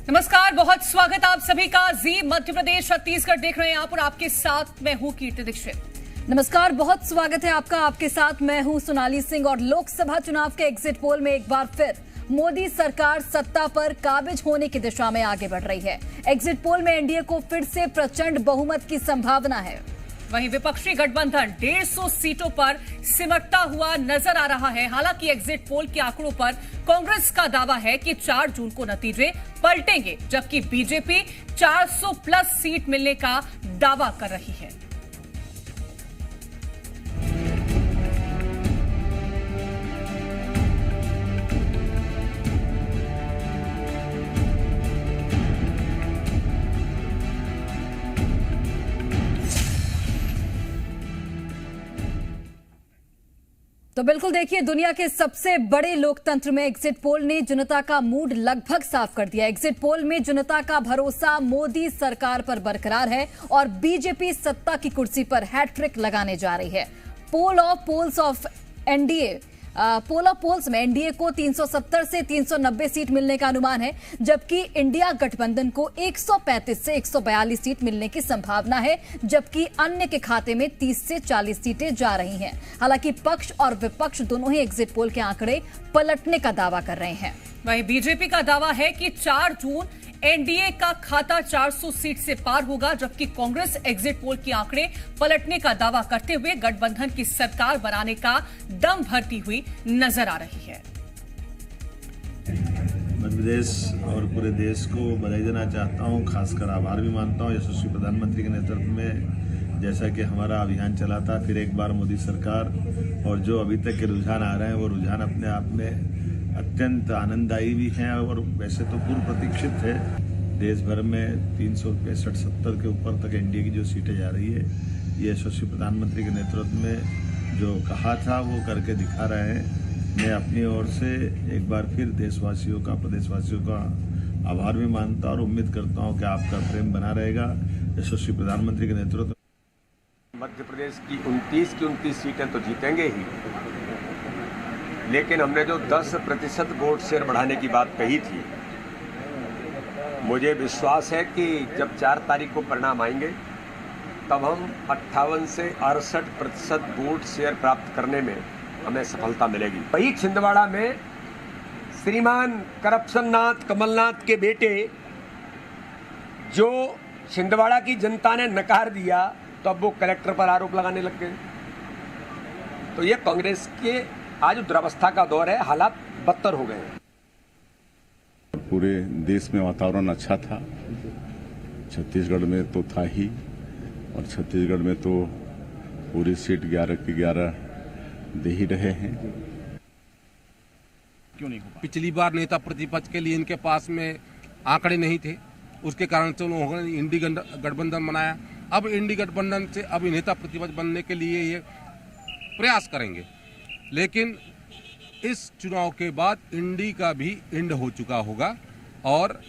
नमस्कार, बहुत स्वागत आप सभी का। जी मध्य प्रदेश छत्तीसगढ़ देख रहे हैं आप और आपके साथ मैं हूं कीर्ति दीक्षित। नमस्कार, बहुत स्वागत है आपका। आपके साथ मैं हूं सोनाली सिंह। और लोकसभा चुनाव के एग्जिट पोल में एक बार फिर मोदी सरकार सत्ता पर काबिज होने की दिशा में आगे बढ़ रही है। एग्जिट पोल में एनडीए को फिर से प्रचंड बहुमत की संभावना है। वहीं विपक्षी गठबंधन 150 सीटों पर सिमटता हुआ नजर आ रहा है। हालांकि एग्जिट पोल के आंकड़ों पर कांग्रेस का दावा है कि 4 जून को नतीजे पलटेंगे, जबकि बीजेपी 400 प्लस सीट मिलने का दावा कर रही है। तो बिल्कुल देखिए, दुनिया के सबसे बड़े लोकतंत्र में एग्जिट पोल ने जनता का मूड लगभग साफ कर दिया। एग्जिट पोल में जनता का भरोसा मोदी सरकार पर बरकरार है और बीजेपी सत्ता की कुर्सी पर हैट्रिक लगाने जा रही है। पोल ऑफ पोल्स में एनडीए को 370 से 390 सीट मिलने का अनुमान है, जबकि इंडिया गठबंधन को 135 से 142 सीट मिलने की संभावना है, जबकि अन्य के खाते में 30 से 40 सीटें जा रही हैं। हालांकि पक्ष और विपक्ष दोनों ही एग्जिट पोल के आंकड़े पलटने का दावा कर रहे हैं। वहीं बीजेपी का दावा है कि 4 जून एनडीए का खाता 400 सीट से पार होगा, जबकि कांग्रेस एग्जिट पोल के आंकड़े पलटने का दावा करते हुए गठबंधन की सरकार बनाने का दम भरती हुई नजर आ रही है। मध्य प्रदेश और पूरे देश को बधाई देना चाहता हूं, खासकर आभार भी मानता हूं यशस्वी प्रधानमंत्री के नेतृत्व में। जैसा कि हमारा अभियान चला था, फिर एक बार मोदी सरकार, और जो अभी तक के रुझान आ रहे हैं वो रुझान अपने आप में अत्यंत आनंददायी भी हैं और वैसे तो पूर्व प्रतीक्षित है। देश भर में 365-70 के ऊपर तक एनडीए की जो सीटें जा रही है, ये यशस्वी प्रधानमंत्री के नेतृत्व में जो कहा था वो करके दिखा रहे हैं। मैं अपनी ओर से एक बार फिर देशवासियों का, प्रदेशवासियों का आभार भी मानता और उम्मीद करता हूँ कि आपका प्रेम बना रहेगा यशस्वी प्रधानमंत्री के नेतृत्व। मध्य प्रदेश की 29 सीटें तो जीतेंगे ही, लेकिन हमने जो 10% वोट शेयर बढ़ाने की बात कही थी, मुझे विश्वास है कि जब 4 तारीख को परिणाम आएंगे तब हम 58 से 68% वोट शेयर प्राप्त करने में हमें सफलता मिलेगी। वही छिंदवाड़ा में श्रीमान करप्शन नाथ कमलनाथ के बेटे, जो छिंदवाड़ा की जनता ने नकार दिया, तो अब वो कलेक्टर पर आरोप लगाने लग गए। तो ये कांग्रेस के आज दुरावस्था का दौर है, हालात बदतर हो गए। पूरे देश में वातावरण अच्छा था, छत्तीसगढ़ में तो था ही, और छत्तीसगढ़ में तो पूरी सीट 11 की 11 दे ही रहे हैं। क्यों नहीं होगा? पिछली बार नेता प्रतिपक्ष के लिए इनके पास में आंकड़े नहीं थे, उसके कारण से उन्होंने इंडी गठबंधन बनाया। अब इंडी गठबंधन से अब नेता प्रतिपक्ष बनने के लिए ये प्रयास करेंगे, लेकिन इस चुनाव के बाद इंडी का भी एंड हो चुका होगा और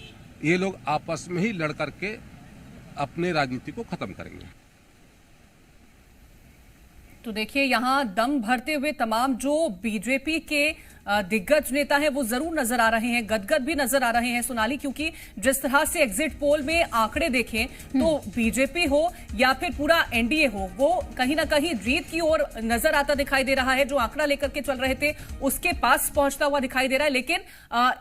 ये लोग आपस में ही लड़ करके अपने राजनीति को खत्म करेंगे। तो देखिए, यहां दम भरते हुए तमाम जो बीजेपी के दिग्गज नेता हैं वो जरूर नजर आ रहे हैं, गदगद भी नजर आ रहे हैं सोनाली, क्योंकि जिस तरह से एग्जिट पोल में आंकड़े देखें तो बीजेपी हो या फिर पूरा एनडीए हो, वो कहीं ना कहीं जीत की ओर नजर आता दिखाई दे रहा है। जो आंकड़ा लेकर के चल रहे थे उसके पास पहुंचता हुआ दिखाई दे रहा है, लेकिन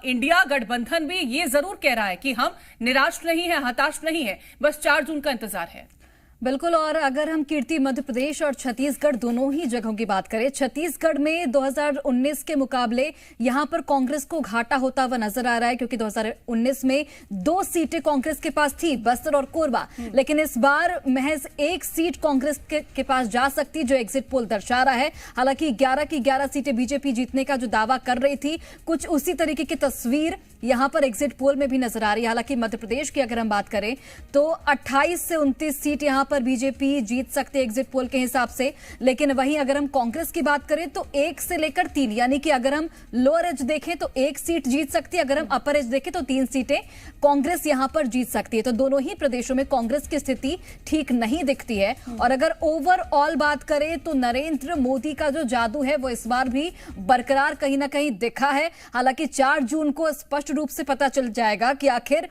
इंडिया गठबंधन भी ये जरूर कह रहा है कि हम निराश नहीं है, हताश नहीं है, बस 4 जून का इंतजार है। बिल्कुल। और अगर हम कीर्ति मध्य प्रदेश और छत्तीसगढ़ दोनों ही जगहों की बात करें, छत्तीसगढ़ में 2019 के मुकाबले यहां पर कांग्रेस को घाटा होता हुआ नजर आ रहा है, क्योंकि 2019 में 2 सीटें कांग्रेस के पास थी, बस्तर और कोरबा, लेकिन इस बार महज 1 सीट कांग्रेस के पास जा सकती, जो एग्जिट पोल दर्शा रहा है। हालांकि 11 की 11 सीटें बीजेपी जीतने का जो दावा कर रही थी, कुछ उसी तरीके की तस्वीर यहां पर एग्जिट पोल में भी नजर आ रही है। हालांकि मध्य प्रदेश की अगर हम बात करें तो 28 से 29 सीट यहां पर बीजेपी जीत सकते एग्जिट पोल के हिसाब से, लेकिन वहीं अगर हम कांग्रेस की बात करें तो 1 से लेकर 3, यानी कि अगर हम लोअर एज देखें तो 1 सीट जीत सकती है, अगर हम अपर एज देखें तो 3 सीटें कांग्रेस यहां पर जीत सकती है। तो दोनों ही प्रदेशों में कांग्रेस की स्थिति ठीक नहीं दिखती है। और अगर ओवरऑल बात करें तो नरेंद्र मोदी का जो जादू है वो इस बार भी बरकरार कहीं ना कहीं दिखा है। हालांकि 4 जून को स्पष्ट स्पष्ट रूप से पता चल जाएगा कि आखिर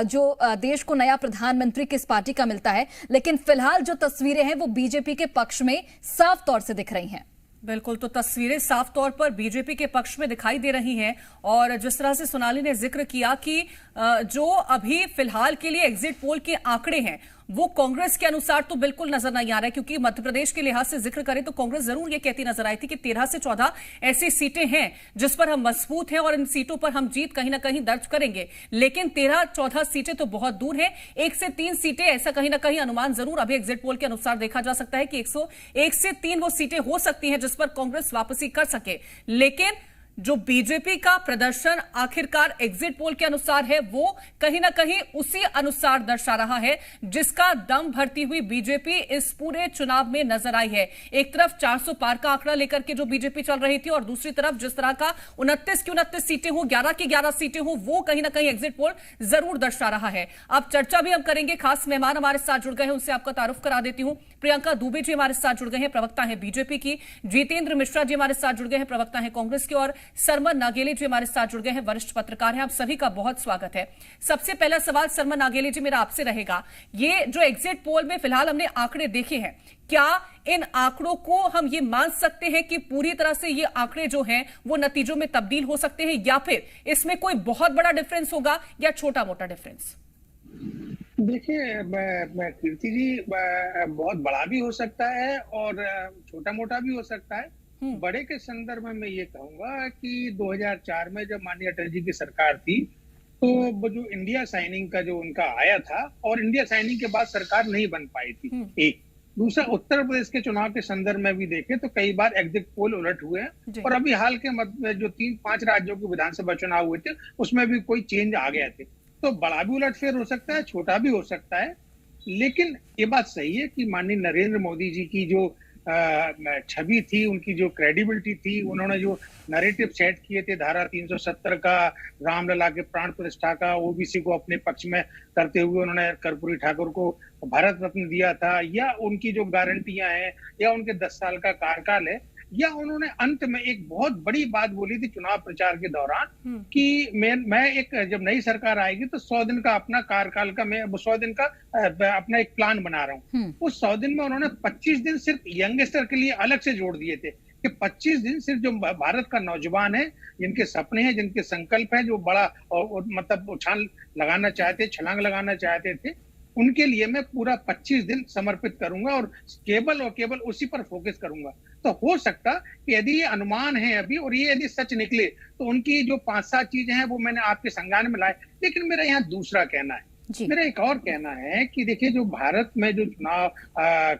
जो देश को नया प्रधानमंत्री किस पार्टी का मिलता है। लेकिन फिलहाल जो तस्वीरें हैं वो बीजेपी के पक्ष में साफ तौर से दिख रही हैं। बिल्कुल, तो तस्वीरें साफ तौर पर बीजेपी के पक्ष में दिखाई दे रही हैं। और जिस तरह से सोनाली ने जिक्र किया कि जो अभी फिलहाल के लिए एग्जिट पोल के आंकड़े हैं वो कांग्रेस के अनुसार तो बिल्कुल नजर नहीं आ रहा है, क्योंकि मध्य प्रदेश के लिहाज से जिक्र करें तो कांग्रेस जरूर ये कहती नजर आई थी कि 13 से 14 ऐसी सीटें हैं जिस पर हम मजबूत हैं और इन सीटों पर हम जीत कहीं ना कहीं दर्ज करेंगे। लेकिन 13-14 सीटें तो बहुत दूर है। 1 से 3 सीटें ऐसा कहीं ना कहीं अनुमान जरूर अभी एग्जिट पोल के अनुसार देखा जा सकता है कि 101 से 3 वो सीटें हो सकती हैं जिस पर कांग्रेस वापसी कर सके। लेकिन जो बीजेपी का प्रदर्शन आखिरकार एग्जिट पोल के अनुसार है वो कहीं ना कहीं उसी अनुसार दर्शा रहा है जिसका दम भरती हुई बीजेपी इस पूरे चुनाव में नजर आई है। एक तरफ 400 पार का आंकड़ा लेकर के जो बीजेपी चल रही थी और दूसरी तरफ जिस तरह का 29 की 29 सीटें हो, 11 की 11 सीटें हो, वो कहीं ना कहीं एग्जिट पोल जरूर दर्शा रहा है। अब चर्चा भी हम करेंगे, खास मेहमान हमारे साथ जुड़ गए हैं, उनसे आपका तारुफ करा देती हूं। प्रियंका दुबे जी हमारे साथ जुड़ गए हैं, प्रवक्ता है बीजेपी की। जितेंद्र मिश्रा जी हमारे साथ जुड़ गए हैं, प्रवक्ता है कांग्रेस के। और सरमन नागेली जी हमारे साथ जुड़ गए हैं, वरिष्ठ पत्रकार हैं। आप सभी का बहुत स्वागत है। सबसे पहला सवाल सरमन नागेली जी मेरा आपसे रहेगा, ये जो एग्जिट पोल में फिलहाल हमने आंकड़े देखे हैं, क्या इन आंकड़ों को हम ये मान सकते हैं कि पूरी तरह से ये आंकड़े जो हैं वो नतीजों में तब्दील हो सकते हैं, या फिर इसमें कोई बहुत बड़ा डिफरेंस होगा या छोटा मोटा डिफरेंस? देखिए, कीर्ति जी, बहुत बड़ा भी हो सकता है और छोटा मोटा भी हो सकता है। बड़े के संदर्भ में मैं ये कहूंगा कि 2004 में जब माननीय अटल जी की सरकार थी तो वो जो इंडिया साइनिंग का जो उनका आया था और इंडिया साइनिंग के बाद सरकार नहीं बन पाई थी। एक दूसरा, उत्तर प्रदेश के चुनाव के संदर्भ में भी देखें तो कई बार एग्जिट पोल उलट हुए हैं और अभी हाल के जो 3-5 राज्यों के विधानसभा चुनाव हुए थे उसमें भी कोई चेंज आ गए थे। तो बड़ा भी उलटफेर हो सकता है, छोटा भी हो सकता है। लेकिन ये बात सही है कि माननीय नरेंद्र मोदी जी की जो छवि थी, उनकी जो क्रेडिबिलिटी थी, उन्होंने जो नैरेटिव सेट किए थे, धारा 370 का, रामलला के प्राण प्रतिष्ठा का, ओबीसी को अपने पक्ष में करते हुए उन्होंने कर्पूरी ठाकुर को भारत रत्न दिया था, या उनकी जो गारंटियां हैं, या उनके 10 साल का कार्यकाल है, या उन्होंने अंत में एक बहुत बड़ी बात बोली थी चुनाव प्रचार के दौरान कि मैं एक जब नई सरकार आएगी तो 100 दिन का अपना कार्यकाल का, मैं 100 दिन का अपना एक प्लान बना रहा हूँ। उस 100 दिन में उन्होंने 25 दिन सिर्फ यंगस्टर के लिए अलग से जोड़ दिए थे कि 25 दिन सिर्फ जो भारत का नौजवान है, जिनके सपने हैं, जिनके संकल्प है, जो बड़ा और मतलब उछाल लगाना चाहते, छलांग लगाना चाहते थे, उनके लिए मैं पूरा 25 दिन समर्पित करूंगा और केवल उसी पर फोकस करूंगा। तो हो सकता कि यदि ये अनुमान है अभी और ये यदि सच निकले तो उनकी जो 5-7 चीजें हैं वो मैंने आपके संज्ञान में लाए। लेकिन मेरा यहाँ दूसरा कहना है, मेरा एक और कहना है कि देखिए, जो भारत में जो चुनाव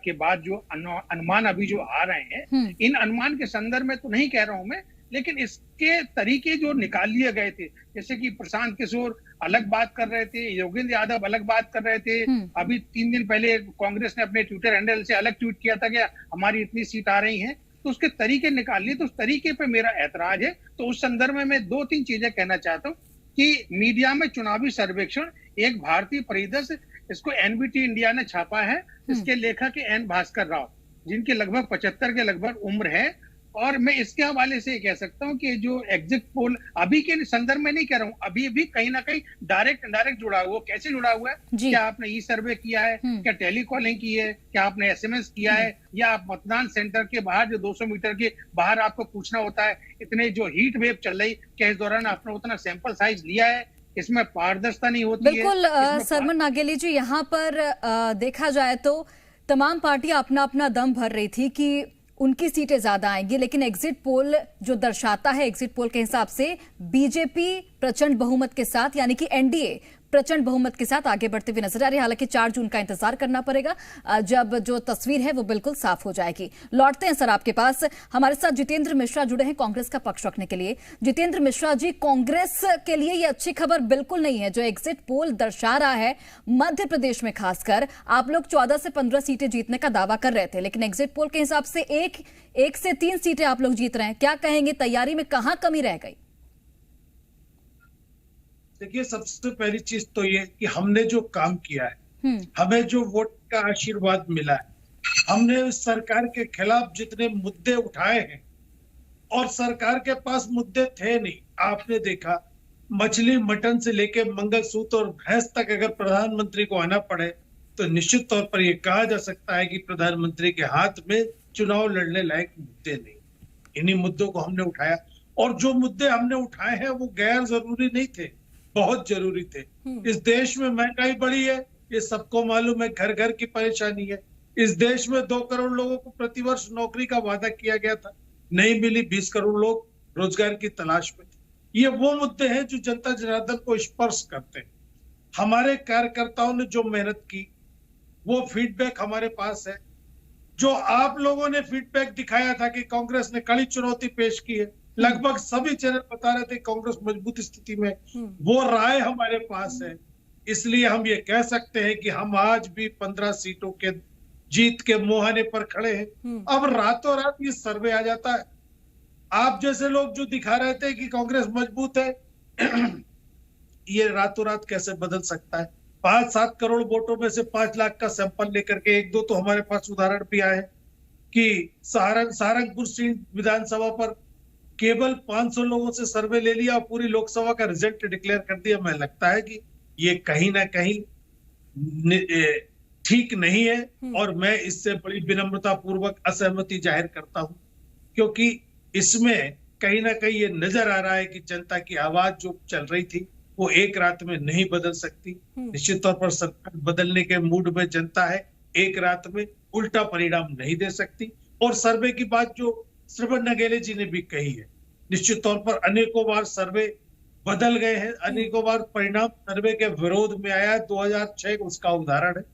के बाद जो अनुमान अभी जो आ रहे हैं, इन अनुमान के संदर्भ में तो नहीं कह रहा हूं मैं, लेकिन इसके तरीके जो निकाल लिए गए थे, जैसे कि प्रशांत किशोर अलग बात कर रहे थे, योगेंद्र यादव अलग बात कर रहे थे, अभी 3 दिन पहले कांग्रेस ने अपने ट्विटर हैंडल से अलग ट्वीट किया था कि हमारी इतनी सीट आ रही हैं, तो उसके तरीके निकाल लिए। तो उस तरीके पे मेरा ऐतराज है। तो उस संदर्भ में मैं 2-3 चीजें कहना चाहता हूँ कि मीडिया में चुनावी सर्वेक्षण एक भारतीय परिदृश्य, इसको एनबीटी इंडिया ने छापा है, इसके लेखक है एन भास्कर राव, जिनके लगभग 75 के लगभग उम्र है। और मैं इसके हवाले से कह सकता हूं कि जो एग्जिट पोल अभी के संदर्भ में नहीं कह रहा हूं, अभी भी कहीं ना कहीं डायरेक्ट जुड़ा हुआ। कैसे जुड़ा हुआ है? क्या आपने ई सर्वे किया है, क्या टेलीकॉलिंग की है, क्या आपने एसएमएस किया है, या आप मतदान सेंटर के बाहर जो 200 मीटर के बाहर आपको पूछना होता है, इतने जो हीट वेव चल रही, क्या इस दौरान आपने उतना सैंपल साइज लिया है? इसमें पारदर्शिता नहीं होती है। बिल्कुल सरमन नागेली जी, यहाँ पर देखा जाए तो तमाम पार्टियां अपना अपना दम भर रही थी कि उनकी सीटें ज्यादा आएंगी, लेकिन एग्जिट पोल जो दर्शाता है, एग्जिट पोल के हिसाब से बीजेपी प्रचंड बहुमत के साथ, यानी कि एनडीए प्रचंड बहुमत के साथ आगे बढ़ते हुए नजर आ रही है। हालांकि 4 जून का इंतजार करना पड़ेगा, जब जो तस्वीर है वो बिल्कुल साफ हो जाएगी। लौटते हैं सर आपके पास, हमारे साथ जितेंद्र मिश्रा जुड़े हैं कांग्रेस का पक्ष रखने के लिए। जितेंद्र मिश्रा जी, कांग्रेस के लिए ये अच्छी खबर बिल्कुल नहीं है जो एग्जिट पोल दर्शा रहा है। मध्य प्रदेश में खासकर आप लोग 14 से 15 सीटें जीतने का दावा कर रहे थे, लेकिन एग्जिट पोल के हिसाब से 1 से 3 सीटें आप लोग जीत रहे हैं। क्या कहेंगे, तैयारी में कहां कमी रह गई? देखिए, सबसे पहली चीज तो ये कि हमने जो काम किया है, हमें जो वोट का आशीर्वाद मिला है, हमने सरकार के खिलाफ जितने मुद्दे उठाए हैं, और सरकार के पास मुद्दे थे नहीं, आपने देखा मछली मटन से लेके मंगलसूत्र और भैंस तक अगर प्रधानमंत्री को आना पड़े तो निश्चित तौर पर यह कहा जा सकता है कि प्रधानमंत्री के हाथ में चुनाव लड़ने लायक मुद्दे नहीं। इन्हीं मुद्दों को हमने उठाया, और जो मुद्दे हमने उठाए हैं वो गैर जरूरी नहीं थे, बहुत जरूरी थे। इस देश में महंगाई बढ़ी है, ये सबको मालूम है, घर घर की परेशानी है। इस देश में 2 करोड़ लोगों को प्रतिवर्ष नौकरी का वादा किया गया था, नहीं मिली। 20 करोड़ लोग रोजगार की तलाश में थे। ये वो मुद्दे हैं जो जनता जनार्दन को स्पर्श करते हैं। हमारे कार्यकर्ताओं ने जो मेहनत की वो फीडबैक हमारे पास है। जो आप लोगों ने फीडबैक दिखाया था कि कांग्रेस ने कड़ी चुनौती पेश की है, लगभग सभी चैनल बता रहे थे कांग्रेस मजबूत स्थिति में, वो राय हमारे पास है। इसलिए हम ये कह सकते हैं कि हम आज भी 15 सीटों के जीत के मुहाने पर खड़े हैं। अब रातों रात ये सर्वे आ जाता है। आप जैसे लोग जो दिखा रहे थे कि कांग्रेस मजबूत है, ये रातों रात कैसे बदल सकता है? 5-7 करोड़ वोटों में से 5 लाख का सैंपल लेकर के 1-2 तो हमारे पास उदाहरण भी आए कि सहारनपुर सीट विधानसभा पर केवल 500 लोगों से सर्वे ले लिया और पूरी लोकसभा का रिजल्ट डिक्लेयर कर दिया। मुझे लगता है कि ये कहीं ना कहीं ठीक नहीं है, और मैं इससे बड़ी विनम्रता पूर्वक असहमति जाहिर करता हूं, क्योंकि इसमें कहीं ना कहीं ये नजर आ रहा है कि जनता की आवाज जो चल रही थी वो एक रात में नहीं बदल सकती। निश्चित तौर पर सरकार बदलने के मूड में जनता है, एक रात में उल्टा परिणाम नहीं दे सकती। और सर्वे की बात जो श्रवण नगेले जी ने भी कही है, निश्चित तौर पर अनेकों बार सर्वे बदल गए हैं, अनेकों बार परिणाम सर्वे के विरोध में आया है। 2006 उसका उदाहरण है।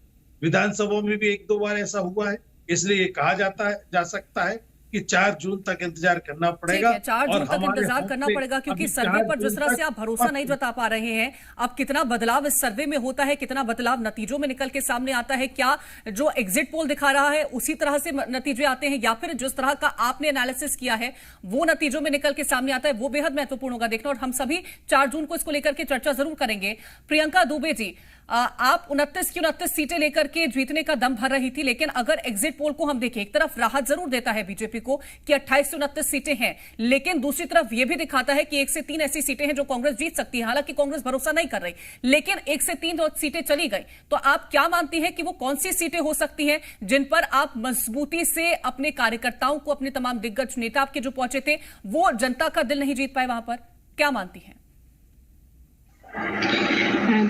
विधानसभा में भी 1-2 बार ऐसा हुआ है। इसलिए ये कहा जा सकता है कि 4 जून तक इंतजार करना पड़ेगा। 4 जून तक इंतजार करना पड़ेगा, क्योंकि सर्वे पर जिस तरह से आप भरोसा नहीं जता पा रहे हैं, अब कितना बदलाव इस सर्वे में होता है, कितना बदलाव नतीजों में निकल के सामने आता है, क्या जो एग्जिट पोल दिखा रहा है उसी तरह से नतीजे आते हैं, या फिर जिस तरह का आपने एनालिसिस किया है वो नतीजों में निकल के सामने आता है, वो बेहद महत्वपूर्ण होगा देखना। और हम सभी 4 जून को इसको लेकर के चर्चा जरूर करेंगे। प्रियंका दुबे जी, आप 29 की 29 सीटें लेकर के जीतने का दम भर रही थी, लेकिन अगर एग्जिट पोल को हम देखें, एक तरफ राहत जरूर देता है बीजेपी को कि 28 से 29 सीटें हैं, लेकिन दूसरी तरफ यह भी दिखाता है कि 1 से 3 ऐसी सीटें हैं जो कांग्रेस जीत सकती है। हालांकि कांग्रेस भरोसा नहीं कर रही, लेकिन 1 से 3 सीटें चली गई, तो आप क्या मानती हैं कि वो कौन सी सीटें हो सकती हैं जिन पर आप मजबूती से अपने कार्यकर्ताओं को, अपने तमाम दिग्गज नेता आपके जो पहुंचे थे, वो जनता का दिल नहीं जीत पाए वहां पर? क्या मानती हैं?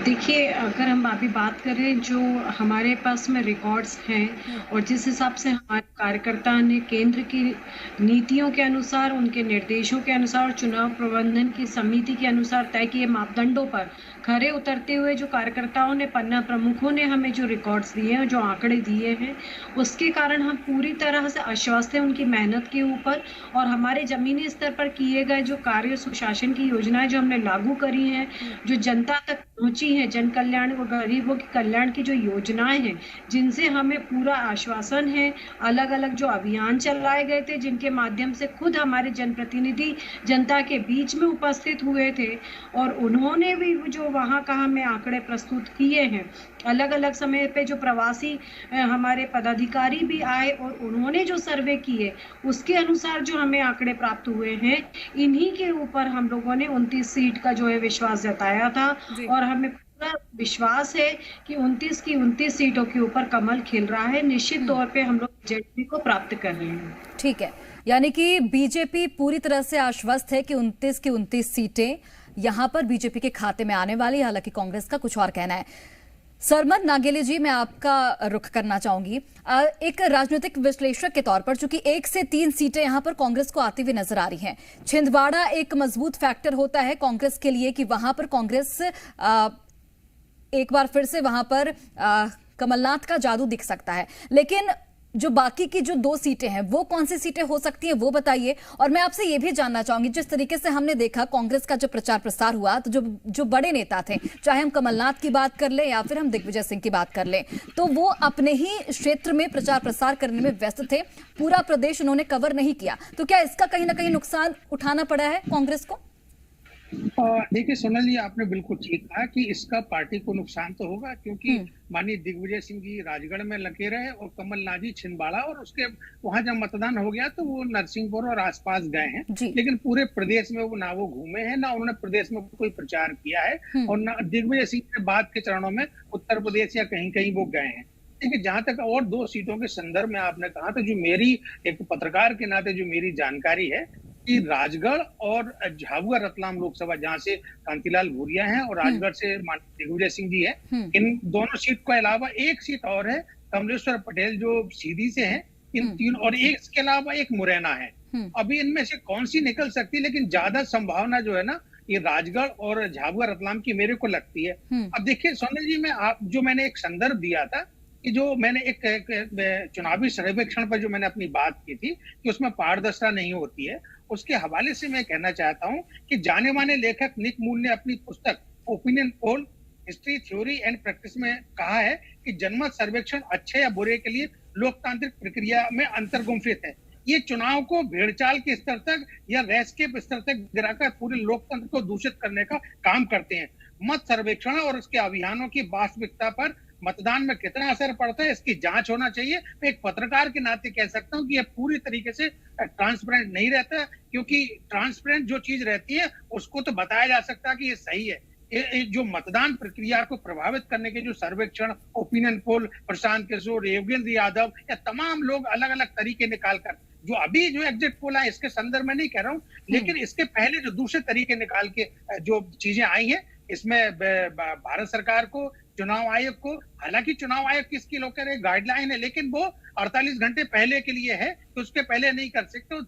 देखिए, अगर हम अभी बात करें जो हमारे पास में रिकॉर्ड्स हैं और जिस हिसाब से हमारे कार्यकर्ता ने केंद्र की नीतियों के अनुसार, उनके निर्देशों के अनुसार, चुनाव प्रबंधन की समिति के अनुसार तय किए मापदंडों पर खरे उतरते हुए जो कार्यकर्ताओं ने, पन्ना प्रमुखों ने हमें जो रिकॉर्ड्स दिए हैं, जो आंकड़े दिए हैं, उसके कारण हम पूरी तरह से आश्वस्त हैं उनकी मेहनत के ऊपर। और हमारे जमीनी स्तर पर किए गए जो कार्य, सुशासन की योजनाएं जो हमने लागू करी हैं, जो जनता तक पहुंची हैं, जन कल्याण और गरीबों के कल्याण की जो योजनाएं हैं, जिनसे हमें पूरा आश्वासन है। अलग अलग जो अभियान चलाए गए थे, जिनके माध्यम से खुद हमारे जनप्रतिनिधि जनता के बीच में उपस्थित हुए थे, और उन्होंने भी जो वहाँ का हमें आंकड़े प्रस्तुत किए हैं। अलग अलग समय पे जो प्रवासी हमारे पदाधिकारी भी आए और उन्होंने जो सर्वे किए, उसके अनुसार जो हमें आंकड़े प्राप्त हुए हैं, इन्हीं के ऊपर हम लोगों ने 29 सीट का जो है विश्वास जताया था। और हमें पूरा विश्वास है कि 29 की 29 सीटों के ऊपर कमल खिल रहा है। निश्चित तौर पे हम लोग बीजेपी को प्राप्त कर रहे हैं। ठीक है, यानी कि बीजेपी पूरी तरह से आश्वस्त है कि 29 की 29 सीटें यहां पर बीजेपी के खाते में आने वाली। हालांकि कांग्रेस का कुछ और कहना है। सरमद नागेले जी, मैं आपका रुख करना चाहूंगी एक राजनीतिक विश्लेषक के तौर पर, चूंकि 1 से 3 सीटें यहां पर कांग्रेस को आती हुई नजर आ रही हैं। छिंदवाड़ा एक मजबूत फैक्टर होता है कांग्रेस के लिए कि वहां पर कांग्रेस एक बार फिर से वहां पर कमलनाथ का जादू दिख सकता है। लेकिन जो बाकी की जो 2 सीटें हैं, वो कौन सी सीटें हो सकती हैं, वो बताइए। और मैं आपसे ये भी जानना चाहूंगी, जिस तरीके से हमने देखा कांग्रेस का जब प्रचार प्रसार हुआ, तो जो बड़े नेता थे, चाहे हम कमलनाथ की बात कर लें या फिर हम दिग्विजय सिंह की बात कर लें, तो वो अपने ही क्षेत्र में प्रचार प्रसार करने में व्यस्त थे। पूरा प्रदेश उन्होंने कवर नहीं किया। तो क्या इसका कहीं ना कहीं नुकसान उठाना पड़ा है कांग्रेस को? देखिए सोनल जी, आपने बिल्कुल ठीक कहा कि इसका पार्टी को नुकसान तो होगा, क्योंकि माननीय दिग्विजय सिंह जी राजगढ़ में लगे रहे और कमलनाथ जी छिंदवाड़ा, और उसके वहां जब मतदान हो गया तो वो नरसिंहपुर और आसपास गए हैं, लेकिन पूरे प्रदेश में वो ना वो घूमे हैं, ना उन्होंने प्रदेश में कोई प्रचार किया है, और ना दिग्विजय सिंह के बाद के चरणों में उत्तर प्रदेश या कहीं कहीं वो गए हैं। देखिए, जहां तक और 2 सीटों के संदर्भ में आपने कहा, तो जो मेरी एक पत्रकार के नाते जो मेरी जानकारी है कि राजगढ़ और झाबुआ रतलाम लोकसभा, जहां से कांतिलाल भूरिया हैं और राजगढ़ से दिग्विजय सिंह जी हैं, इन दोनों सीट के अलावा एक सीट और है कमलेश्वर पटेल जो सीधी से हैं, इन 3, और एक के अलावा एक मुरैना है। अभी इनमें से कौन सी निकल सकती है, लेकिन ज्यादा संभावना जो है ना ये राजगढ़ और झाबुआ रतलाम की मेरे को लगती है। अब देखिए सोनल जी, जो मैंने एक संदर्भ दिया था कि जो मैंने एक चुनावी सर्वेक्षण पर जो मैंने अपनी बात की थी कि उसमें पारदर्शिता नहीं होती है, उसके हवाले से मैं कहना चाहता हूं कि जाने माने लेखक निक मूल ने अपनी पुस्तक opinion poll history, theory and practice में कहा है कि जनमत सर्वेक्षण अच्छे या बुरे के लिए लोकतांत्रिक प्रक्रिया में अंतर्गुम्फित है। ये चुनाव को भेड़चाल के स्तर तक या रेस्केप स्तर तक गिराकर पूरे लोकतंत्र को दूषित करने का काम करते हैं। मत सर्वेक्षण और उसके अभियानों की वास्तविकता पर मतदान में कितना असर पड़ता है, इसकी जांच होना चाहिए। मैं एक पत्रकार के नाते कह सकता हूं कि यह पूरी तरीके से ट्रांसपेरेंट नहीं रहता, क्योंकि ट्रांसपेरेंट जो चीज रहती है उसको तो बताया जा सकता है कि ये सही है। जो मतदान प्रक्रिया को प्रभावित करने के जो सर्वेक्षण, ओपिनियन पोल, प्रशांत किशोर, योगेंद्र यादव या तमाम लोग अलग अलग तरीके निकाल कर, जो अभी जो एग्जिट पोल है इसके संदर्भ में नहीं कह रहा हूं, लेकिन इसके पहले जो दूसरे तरीके निकाल के जो चीजें आई हैं, इसमें भारत सरकार को, चुनाव आयोग को, हालांकि चुनाव आयोग किसकी लोग कह रहे गाइडलाइन है, लेकिन वो 48 घंटे पहले के लिए है, तो उसके पहले नहीं कर सकते।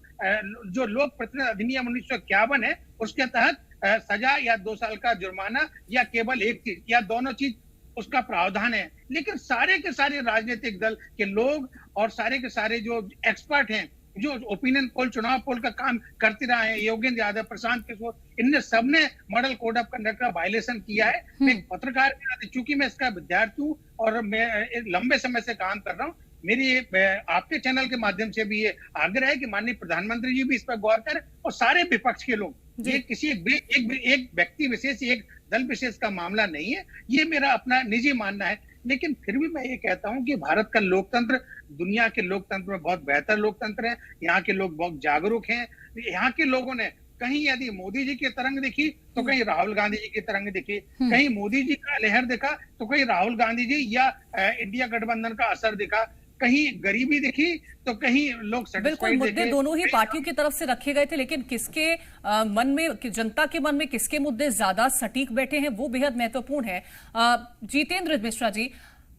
जो लोक प्रतिनिधि अधिनियम 1951 है उसके तहत सजा या 2 साल का जुर्माना या केवल एक चीज या दोनों चीज उसका प्रावधान है। लेकिन सारे के सारे राजनीतिक दल के लोग और सारे के सारे जो एक्सपर्ट हैं, जो ओपिनियन पोल, चुनाव पोल का काम करते रहे हैं, योगेंद्र यादव, प्रशांत किशोर, इनने सबने मॉडल कोड ऑफ कंडक्ट का वायलेशन किया है। मैं एक पत्रकार के नाते, चूंकि मैं इसका विद्यार्थी हूँ और मैं लंबे समय से काम कर रहा हूँ, मेरी आपके चैनल के माध्यम से भी ये आग्रह है कि माननीय प्रधानमंत्री जी भी इस पर गौर करें और सारे विपक्ष के लोग, ये किसी एक व्यक्ति विशेष, एक दल विशेष का मामला नहीं है, ये मेरा अपना निजी मानना है। लेकिन फिर भी मैं ये कहता हूं कि भारत का लोकतंत्र दुनिया के लोकतंत्र में बहुत बेहतर लोकतंत्र है। यहाँ के लोग बहुत जागरूक हैं। यहाँ के लोगों ने कहीं यदि मोदी जी की तरंग दिखी तो कहीं राहुल गांधी जी की तरंग दिखी, कहीं मोदी जी का लहर दिखा तो कहीं राहुल गांधी जी या इंडिया गठबंधन का असर दिखा, कहीं गरीबी दिखी तो कहीं लोग बिल्कुल मुद्दे दोनों ही पार्टियों की तरफ से रखे गए थे, लेकिन किसके मन में, जनता के मन में किसके मुद्दे ज्यादा सटीक बैठे हैं वो बेहद महत्वपूर्ण है। जितेंद्र मिश्रा जी,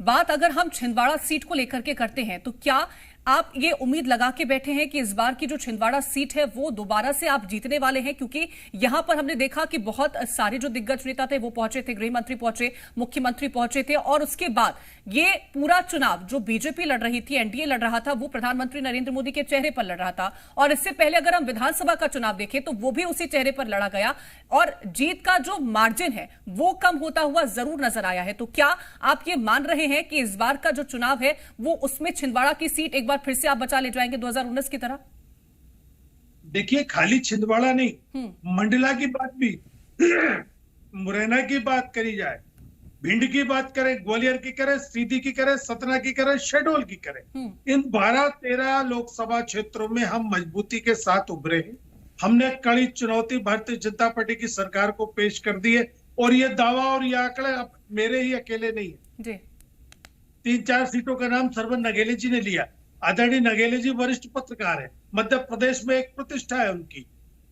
बात अगर हम छिंदवाड़ा सीट को लेकर के करते हैं तो क्या आप ये उम्मीद लगा के बैठे हैं कि इस बार की जो छिंदवाड़ा सीट है वो दोबारा से आप जीतने वाले हैं? क्योंकि यहां पर हमने देखा कि बहुत सारे जो दिग्गज नेता थे वो पहुंचे थे, गृह मंत्री पहुंचे, मुख्यमंत्री पहुंचे थे, और उसके बाद ये पूरा चुनाव जो बीजेपी लड़ रही थी, एनडीए लड़ रहा था, वो प्रधानमंत्री नरेंद्र मोदी के चेहरे पर लड़ रहा था। और इससे पहले अगर हम विधानसभा का चुनाव देखें तो वो भी उसी चेहरे पर लड़ा गया और जीत का जो मार्जिन है वो कम होता हुआ जरूर नजर आया है। तो क्या आप ये मान रहे हैं कि इस बार का जो चुनाव है वो उसमें छिंदवाड़ा की सीट एक बार फिर से आप बचा ले जाएंगे 2019 की तरह? देखिए, खाली छिंदवाड़ा नहीं, मंडला की बात भी मुरैना की बात करी जाए, भिंड की बात करें, ग्वालियर की करें, सीधी की करें, सतना की करें, शहडोल की करें, इन 12-13 लोकसभा क्षेत्रों में हम मजबूती के साथ उभरे हैं। हमने कड़ी चुनौती भारतीय जनता पार्टी की सरकार को पेश कर दी है और ये दावा और ये आंकड़े मेरे ही अकेले नहीं है। 3-4 सीटों का नाम सरवन नगेले जी ने लिया। आदरणीय नगेले जी वरिष्ठ पत्रकार है, मध्य प्रदेश में एक प्रतिष्ठा है उनकी।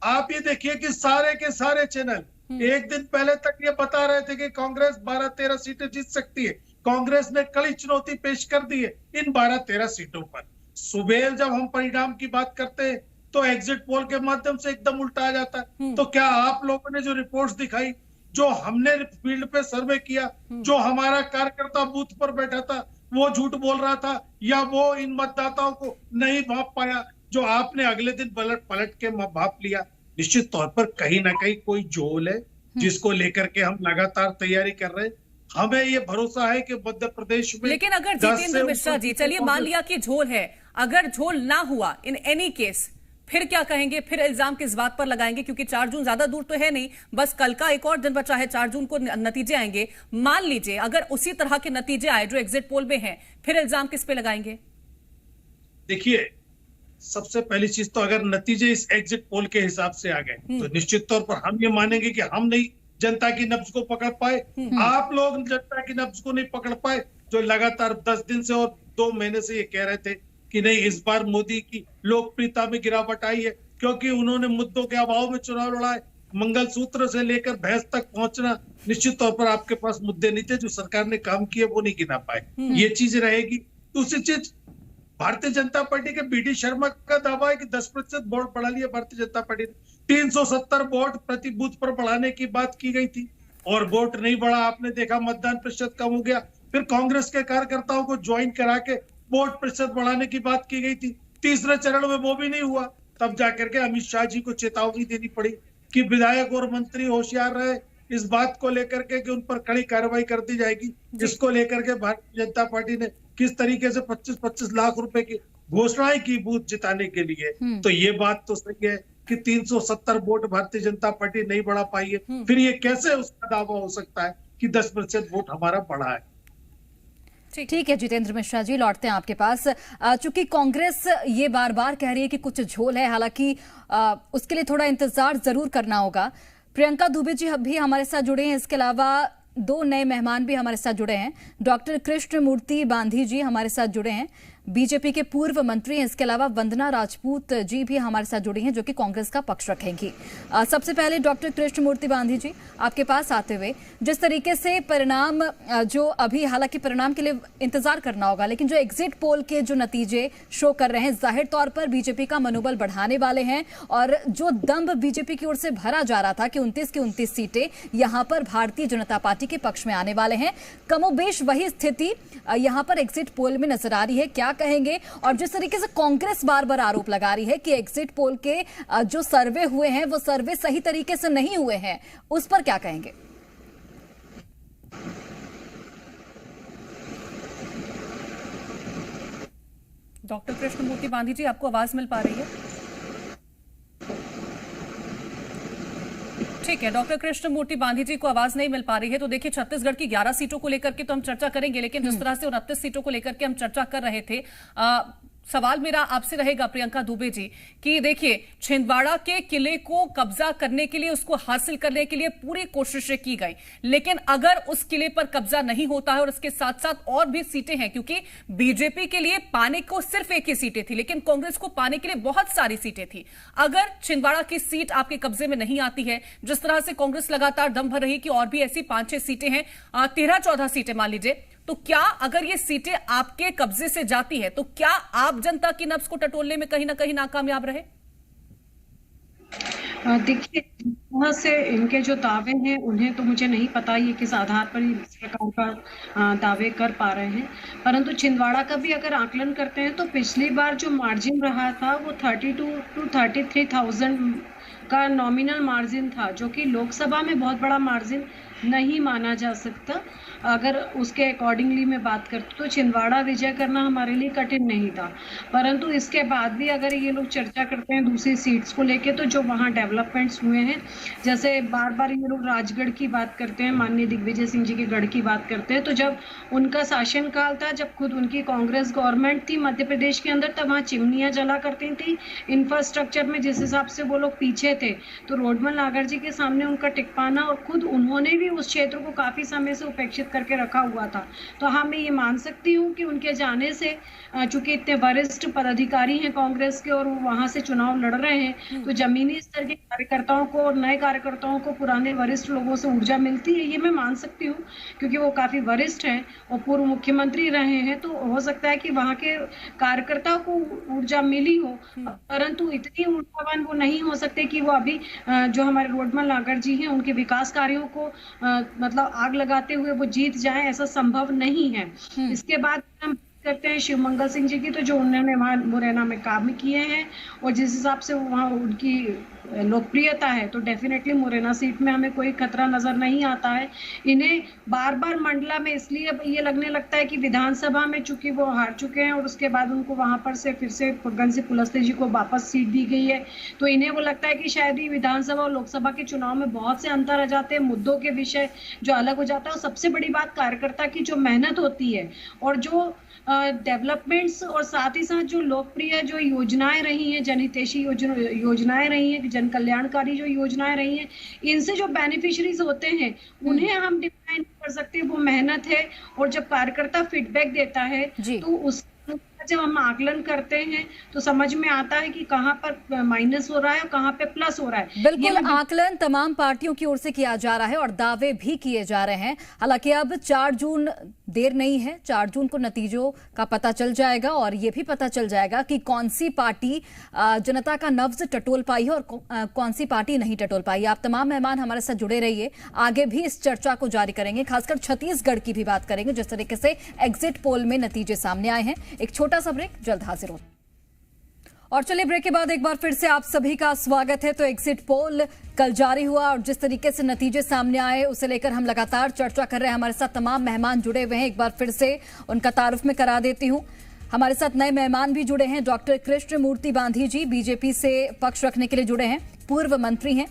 आप ये देखिए कि सारे के सारे चैनल एक दिन पहले तक ये बता रहे थे कि कांग्रेस 12-13 सीटें जीत सकती है। कांग्रेस ने कड़ी चुनौती पेश कर दी है इन 12-13 सीटों पर। सुबह जब हम परिणाम की बात करते हैं तो एग्जिट पोल के माध्यम से एकदम उल्टा आ जाता है। तो क्या आप लोगों ने जो रिपोर्ट्स दिखाई, जो हमने फील्ड पे सर्वे किया, जो हमारा कार्यकर्ता बूथ पर बैठा था वो झूठ बोल रहा था, या वो इन मतदाताओं को नहीं भाप पाया जो आपने अगले दिन पलट के भाप लिया? निश्चित तौर पर कहीं ना कहीं कोई झोल है जिसको लेकर के हम लगातार तैयारी कर रहे हैं। हमें ये भरोसा है कि मध्य प्रदेश में, लेकिन अगर जितेंद्र मिश्रा जी, चलिए मान लिया कि झोल है, अगर झोल ना हुआ इन एनी केस फिर क्या कहेंगे, फिर इल्जाम किस बात पर लगाएंगे? क्योंकि 4 जून ज्यादा दूर तो है नहीं, बस कल का एक और दिन बचा है, 4 जून को नतीजे आएंगे। मान लीजिए अगर उसी तरह के नतीजे आए जो एग्जिट पोल में हैं, फिर इल्जाम किस पे लगाएंगे? देखिए, सबसे पहली चीज तो अगर नतीजे इस एग्जिट पोल के हिसाब से आ गए तो निश्चित तौर पर हम ये मानेंगे कि हम नहीं जनता की नब्ज को पकड़ पाए, आप लोग जनता की नब्ज को नहीं पकड़ पाए, जो लगातार 10 दिन से और 2 महीने से ये कह रहे थे कि नहीं इस बार मोदी की लोकप्रियता में गिरावट आई है, क्योंकि उन्होंने मुद्दों के अभाव में चुनाव लड़ाए। मंगलसूत्र से लेकर भैंस तक पहुंचना, निश्चित तौर पर आपके पास मुद्दे नहीं थे, जो सरकार ने काम किए वो नहीं गिना पाए, ये चीज रहेगी। दूसरी चीज, भारतीय जनता पार्टी के बीडी शर्मा का दावा है कि 10% वोट बढ़ा लिया भारतीय जनता पार्टी ने। 370 वोट प्रति बूथ पर बढ़ाने की बात की गई थी और वोट नहीं बढ़ा, आपने देखा मतदान प्रतिशत कम हो गया। फिर कांग्रेस के कार्यकर्ताओं को ज्वाइन करा के वोट प्रतिशत बढ़ाने की बात की गई थी, तीसरे चरण में वो भी नहीं हुआ। तब जाकर के अमित शाह जी को चेतावनी देनी पड़ी कि विधायक और मंत्री होशियार रहे इस बात को लेकर के कि उन पर कड़ी कार्रवाई कर दी जाएगी। जिसको लेकर के भारतीय जनता पार्टी ने किस तरीके से 25-25 लाख रुपए की घोषणाएं की बूथ जिताने के लिए, तो ये बात तो सही है कि 370 वोट भारतीय जनता पार्टी नहीं बढ़ा पाई है। फिर ये कैसे उसका दावा हो सकता है कि 10% वोट हमारा बढ़ा है? ठीक है जितेंद्र मिश्रा जी, लौटते हैं आपके पास। चूंकि कांग्रेस ये बार बार कह रही है कि कुछ झोल है, हालांकि उसके लिए थोड़ा इंतजार जरूर करना होगा। प्रियंका दुबे जी भी हमारे साथ जुड़े हैं, इसके अलावा 2 नए मेहमान भी हमारे साथ जुड़े हैं। डॉक्टर कृष्णमूर्ति बांधी जी हमारे साथ जुड़े हैं, बीजेपी के पूर्व मंत्री हैं। इसके अलावा वंदना राजपूत जी भी हमारे साथ जुड़ी हैं, जो कि कांग्रेस का पक्ष रखेंगी। सबसे पहले डॉक्टर कृष्णमूर्ति बांधी जी, आपके पास आते हुए, जिस तरीके से परिणाम जो अभी, हालांकि परिणाम के लिए इंतजार करना होगा, लेकिन जो एग्जिट पोल के जो नतीजे शो कर रहे हैं, जाहिर तौर पर बीजेपी का मनोबल बढ़ाने वाले हैं। और जो दंभ बीजेपी की ओर से भरा जा रहा था कि 29 की 29 सीटें यहां पर भारतीय जनता पार्टी के पक्ष में आने वाले हैं, कमोबेश वही स्थिति यहां पर एग्जिट पोल में नजर आ रही है। क्या कहेंगे? और जिस तरीके से कांग्रेस बार बार आरोप लगा रही है कि एग्जिट पोल के जो सर्वे हुए हैं वो सर्वे सही तरीके से नहीं हुए हैं, उस पर क्या कहेंगे? डॉक्टर कृष्णमूर्ति बांधी जी, आपको आवाज मिल पा रही है? ठीक है, डॉक्टर कृष्णमूर्ति बांधी जी को आवाज नहीं मिल पा रही है। तो देखिए, छत्तीसगढ़ की 11 सीटों को लेकर के तो हम चर्चा करेंगे, लेकिन जिस तरह से 29 सीटों को लेकर के हम चर्चा कर रहे थे, सवाल मेरा आपसे रहेगा प्रियंका दुबे जी कि देखिए, छिंदवाड़ा के किले को कब्जा करने के लिए, उसको हासिल करने के लिए पूरी कोशिशें की गई, लेकिन अगर उस किले पर कब्जा नहीं होता है और उसके साथ साथ और भी सीटें हैं, क्योंकि बीजेपी के लिए पाने को सिर्फ एक ही सीटें थी, लेकिन कांग्रेस को पाने के लिए बहुत सारी सीटें थी। अगर छिंदवाड़ा की सीट आपके कब्जे में नहीं आती है, जिस तरह से कांग्रेस लगातार दम भर रही कि और भी ऐसी 5-6 सीटें हैं, 13-14 सीटें मान लीजिए, तो क्या अगर ये सीटें आपके कब्जे से जाती है तो क्या आप जनता की नब्ज को टटोलने में कहीं ना कहीं नाकामयाब रहे? देखिए, वहाँ से इनके जो दावे हैं उन्हें तो मुझे नहीं पता ये किस आधार पर इस प्रकार का दावे कर पा रहे हैं, परंतु छिंदवाड़ा का भी अगर आकलन करते हैं तो पिछली बार जो मार्जिन रहा था वो 32 to 33,000 का नॉमिनल मार्जिन था, जो कि लोकसभा में बहुत बड़ा मार्जिन नहीं माना जा सकता। अगर उसके अकॉर्डिंगली मैं बात करती तो छिंदवाड़ा विजय करना हमारे लिए कठिन नहीं था, परंतु इसके बाद भी अगर ये लोग चर्चा करते हैं दूसरी सीट्स को लेके, तो जो वहाँ डेवलपमेंट्स हुए हैं, जैसे बार बार ये लोग राजगढ़ की बात करते हैं, माननीय दिग्विजय सिंह जी के गढ़ की बात करते हैं, तो जब उनका शासनकाल था, जब खुद उनकी कांग्रेस गवर्नमेंट थी मध्य प्रदेश के अंदर, तब वहाँ चिमनियाँ जला करती थी। इंफ्रास्ट्रक्चर में जिस हिसाब से वो लोग पीछे थे, तो रोडमल नागर जी के सामने उनका टिक पाना, और खुद उन्होंने भी उस क्षेत्र को काफी समय से उपेक्षित करके रखा हुआ था। तो हाँ, मैं ये मान सकती हूँ कि उनके जाने से, चूंकि इतने वरिष्ठ पदाधिकारी हैं कांग्रेस के और वो वहां से चुनाव लड़ रहे हैं, तो जमीनी स्तर के कार्यकर्ताओं को और नए कार्यकर्ताओं को पुराने वरिष्ठ लोगों से ऊर्जा मिलती है, ये मैं मान सकती हूँ, क्योंकि वो काफी वरिष्ठ हैं और पूर्व मुख्यमंत्री रहे हैं। तो हो सकता है कि वहाँ के कार्यकर्ताओं को ऊर्जा मिली हो, परंतु इतनी ऊर्जावान वो नहीं हो सकते कि वो अभी जो हमारे रोडमल नागर जी हैं उनके विकास कार्यों को मतलब आग लगाते हुए वो जीत जाए, ऐसा संभव नहीं है। इसके बाद हम करते हैं शिवमंगल सिंह जी की, तो जो उन्होंने वहाँ मुरैना में काम किए हैं और जिस हिसाब से वहाँ उनकी लोकप्रियता है, तो डेफिनेटली मुरैना सीट में हमें कोई खतरा नजर नहीं आता है। इन्हें बार बार मंडला में इसलिए ये लगने लगता है कि विधानसभा में चूंकि वो हार चुके हैं और उसके बाद उनको वहां पर से फिर से फग्गन सिंह कुलस्ते जी को वापस सीट दी गई है, तो इन्हें वो लगता है कि शायद ही विधानसभा और लोकसभा के चुनाव में बहुत से अंतर आ जाते हैं, मुद्दों के विषय जो अलग हो जाता है। और सबसे बड़ी बात कार्यकर्ता की जो मेहनत होती है और जो डेवलपमेंट्स और साथ ही साथ जो लोकप्रिय जो योजनाएं रही हैं, जनहितैषी योजनाएं रही हैं, जन कल्याणकारी जो योजनाएं रही हैं, इनसे जो बेनिफिशियरीज होते हैं उन्हें हम डिफाइन कर सकते हैं, वो मेहनत है। और जब कार्यकर्ता फीडबैक देता है तो उस जब हम आकलन करते हैं तो समझ में आता है कि कहां पर माइनस हो रहा है और कहां पे प्लस हो रहा है। बिल्कुल, आकलन तमाम पार्टियों की ओर से किया जा रहा है और दावे भी किए जा रहे हैं। हालांकि अब 4 जून देर नहीं है, 4 जून को नतीजों का पता चल जाएगा और ये भी पता चल जाएगा कि कौन सी पार्टी जनता का नब्ज टटोल पाई है और कौन सी पार्टी नहीं टटोल पाई है। आप तमाम मेहमान हमारे साथ जुड़े रहिए, आगे भी इस चर्चा को जारी करेंगे, खासकर छत्तीसगढ़ की भी बात करेंगे, जिस तरीके से एग्जिट पोल में नतीजे सामने आए हैं। एक छोटा सा ब्रेक, जल्द हाजिर हो। और चलिए, ब्रेक के बाद एक बार फिर से आप सभी का स्वागत है। तो एग्जिट पोल कल जारी हुआ और जिस तरीके से नतीजे सामने आए उसे लेकर हम लगातार चर्चा कर रहे हैं। हमारे साथ तमाम मेहमान जुड़े हुए हैं, एक बार फिर से उनका तारुफ में करा देती हूं। हमारे साथ नए मेहमान भी जुड़े हैं। डॉक्टर कृष्ण मूर्ति बांधी जी बीजेपी से पक्ष रखने के लिए जुड़े हैं, पूर्व मंत्री हैं।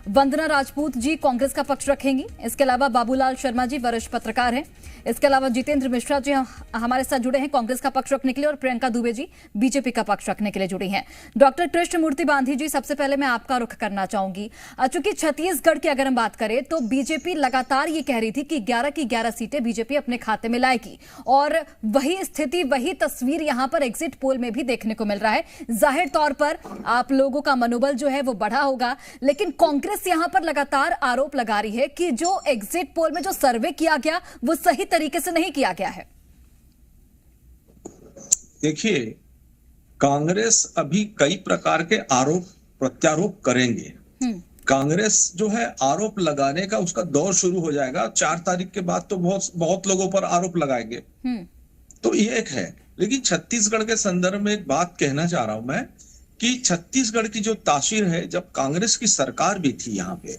वंदना राजपूत जी कांग्रेस का पक्ष रखेंगी। इसके अलावा बाबूलाल शर्मा जी वरिष्ठ पत्रकार हैं। इसके अलावा जितेंद्र मिश्रा जी हमारे साथ जुड़े हैं कांग्रेस का पक्ष रखने के लिए और प्रियंका दुबे जी बीजेपी का पक्ष रखने के लिए जुड़ी हैं। डॉक्टर कृष्ण मूर्ति बांधी जी, सबसे पहले मैं आपका रुख करना चाहूंगी। चूंकि छत्तीसगढ़ की अगर हम बात करें तो बीजेपी लगातार ये कह रही थी कि 11 की 11 सीटें बीजेपी अपने खाते में लाएगी और वही स्थिति, वही तस्वीर यहां पर एग्जिट पोल में भी देखने को मिल रहा है। जाहिर तौर पर आप लोगों का मनोबल जो है वो बढ़ा होगा, लेकिन कांग्रेस यहां पर लगातार आरोप लगा रही है कि जो एग्जिट पोल में जो सर्वे किया गया वो सही तरीके से नहीं किया गया है। देखिए, कांग्रेस अभी कई प्रकार के आरोप प्रत्यारोप करेंगे। कांग्रेस जो है आरोप लगाने का उसका दौर शुरू हो जाएगा। 4 तारीख के बाद तो बहुत लोगों पर आरोप लगाएंगे, तो ये एक है। लेकिन छत्तीसगढ़ के संदर्भ में एक बात कहना चाह रहा हूं मैं कि छत्तीसगढ़ की जो तासीर है, जब कांग्रेस की सरकार भी थी यहाँ पे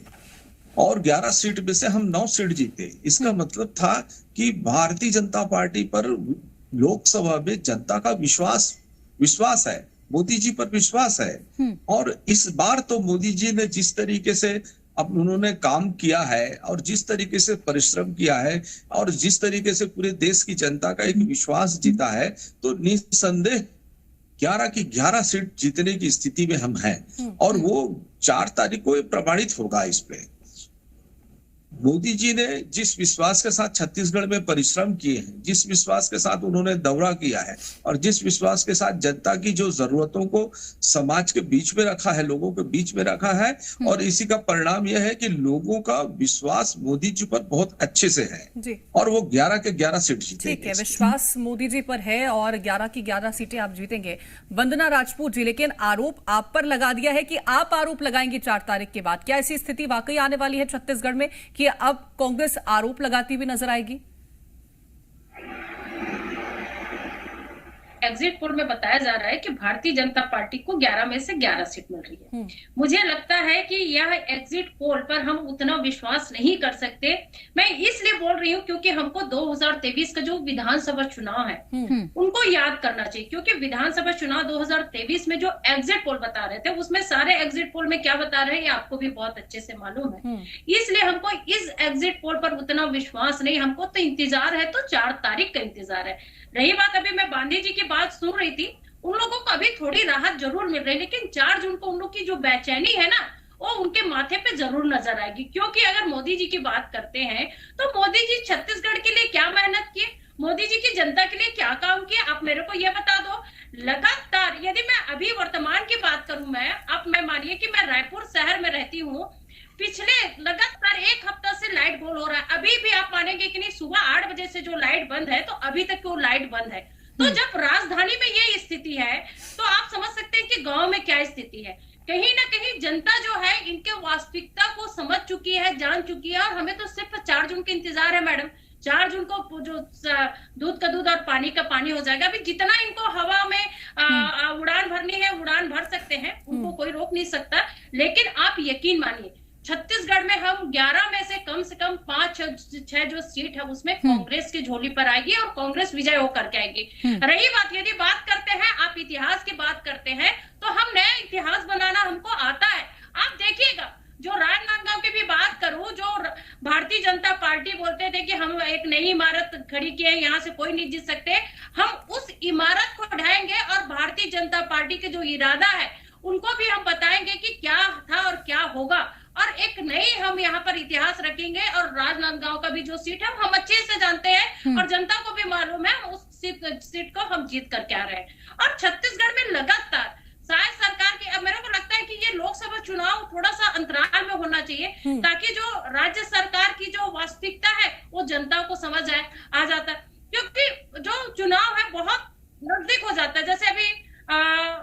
और 11 सीट में से हम 9 सीट जीते, इसका मतलब था कि भारतीय जनता पार्टी पर लोकसभा में जनता का विश्वास है, मोदी जी पर विश्वास है। और इस बार तो मोदी जी ने जिस तरीके से अब उन्होंने काम किया है और जिस तरीके से परिश्रम किया है और जिस तरीके से पूरे देश की जनता का एक विश्वास जीता है, तो निस्संदेह 11 की 11 सीट जीतने की स्थिति में हम हैं और वो 4 तारीख को प्रमाणित होगा। इस पे मोदी जी ने जिस विश्वास के साथ छत्तीसगढ़ में परिश्रम किए हैं, जिस विश्वास के साथ उन्होंने दौरा किया है और जिस विश्वास के साथ जनता की जो जरूरतों को समाज के बीच में रखा है, लोगों के बीच में रखा है, और इसी का परिणाम यह है कि लोगों का विश्वास मोदी जी पर बहुत अच्छे से है जी। और वो 11 के 11 सीट जीतेंगे। ठीक है, विश्वास मोदी जी पर है और 11 की 11 सीटें आप जीतेंगे। वंदना राजपूत जी, लेकिन आरोप आप पर लगा दिया है कि आप आरोप लगाएंगे 4 तारीख के बाद। क्या ऐसी स्थिति वाकई आने वाली है छत्तीसगढ़ में कि अब कांग्रेस आरोप लगाती हुई नजर आएगी? एग्जिट पोल में बताया जा रहा है कि भारतीय जनता पार्टी को 11 में से 11 सीट मिल रही है। मुझे लगता है कि यह एग्जिट पोल पर हम उतना विश्वास नहीं कर सकते। मैं इसलिए बोल रही हूँ क्योंकि हमको 2023 का जो विधानसभा चुनाव है उनको याद करना चाहिए, क्योंकि विधानसभा चुनाव 2023 में जो एग्जिट पोल बता रहे थे उसमें सारे एग्जिट पोल में क्या बता रहे हैं ये आपको भी बहुत अच्छे से मालूम है। इसलिए हमको इस एग्जिट पोल पर उतना विश्वास नहीं, हमको तो इंतजार है, तो 4 तारीख का इंतजार है। रही बात, अभी मैं बांधी जी की बात सुन रही थी, उन लोगों को अभी थोड़ी राहत जरूर मिल रही है, लेकिन 4 जून को उन लोग की जो बेचैनी है ना वो उनके माथे पे जरूर नजर आएगी। क्योंकि अगर मोदी जी की बात करते हैं तो मोदी जी छत्तीसगढ़ के लिए क्या मेहनत किए, मोदी जी की जनता के लिए क्या काम किए, आप मेरे को ये बता दो। लगातार यदि मैं अभी वर्तमान की बात करूं, मैं मानिए कि मैं रायपुर शहर में रहती हूँ, पिछले लगातार 1 हफ्ता से लाइट गोल हो रहा है। अभी भी आप मानेंगे कि नहीं, सुबह 8 बजे से जो लाइट बंद है तो अभी तक वो लाइट बंद है। तो जब राजधानी में ये स्थिति है तो आप समझ सकते हैं कि गांव में क्या स्थिति है। कहीं ना कहीं जनता जो है इनके वास्तविकता को समझ चुकी है, जान चुकी है, और हमें तो सिर्फ 4 जून का इंतजार है मैडम। 4 जून को जो दूध का दूध और पानी का पानी हो जाएगा। अभी जितना इनको हवा में उड़ान भरनी है उड़ान भर सकते हैं, उनको कोई रोक नहीं सकता। लेकिन आप यकीन मानिए छत्तीसगढ़ में हम 11 में से कम 5-6 जो सीट है उसमें कांग्रेस की झोली पर आएगी और कांग्रेस विजय होकर के आएगी। रही बात, यदि बात करते हैं आप इतिहास की बात करते हैं तो हम नया इतिहास बनाना हमको आता है। आप देखिएगा जो राजनांदगांव की भी बात करूं, जो भारतीय जनता पार्टी बोलते थे कि हम एक नई इमारत खड़ी की है, यहाँ से कोई नहीं जीत सकते, हम उस इमारत को ढाएंगे और भारतीय जनता पार्टी के जो इरादा है उनको भी हम बताएंगे कि क्या था और क्या होगा, और एक नई हम यहाँ पर इतिहास रखेंगे। और राजनांदगांव का भी जो सीट है हम अच्छे से जानते हैं और जनता को भी मालूम है, उस सीट को हम जीत करके आ रहे हैं। और छत्तीसगढ़ में लगातार शायद सरकार की, अब मेरे को लगता है कि ये लोकसभा चुनाव थोड़ा सा अंतराल में होना चाहिए ताकि जो राज्य सरकार की जो वास्तविकता है वो जनता को समझ आ जाता है, क्योंकि जो चुनाव है बहुत नजदीक हो जाता है। जैसे अभी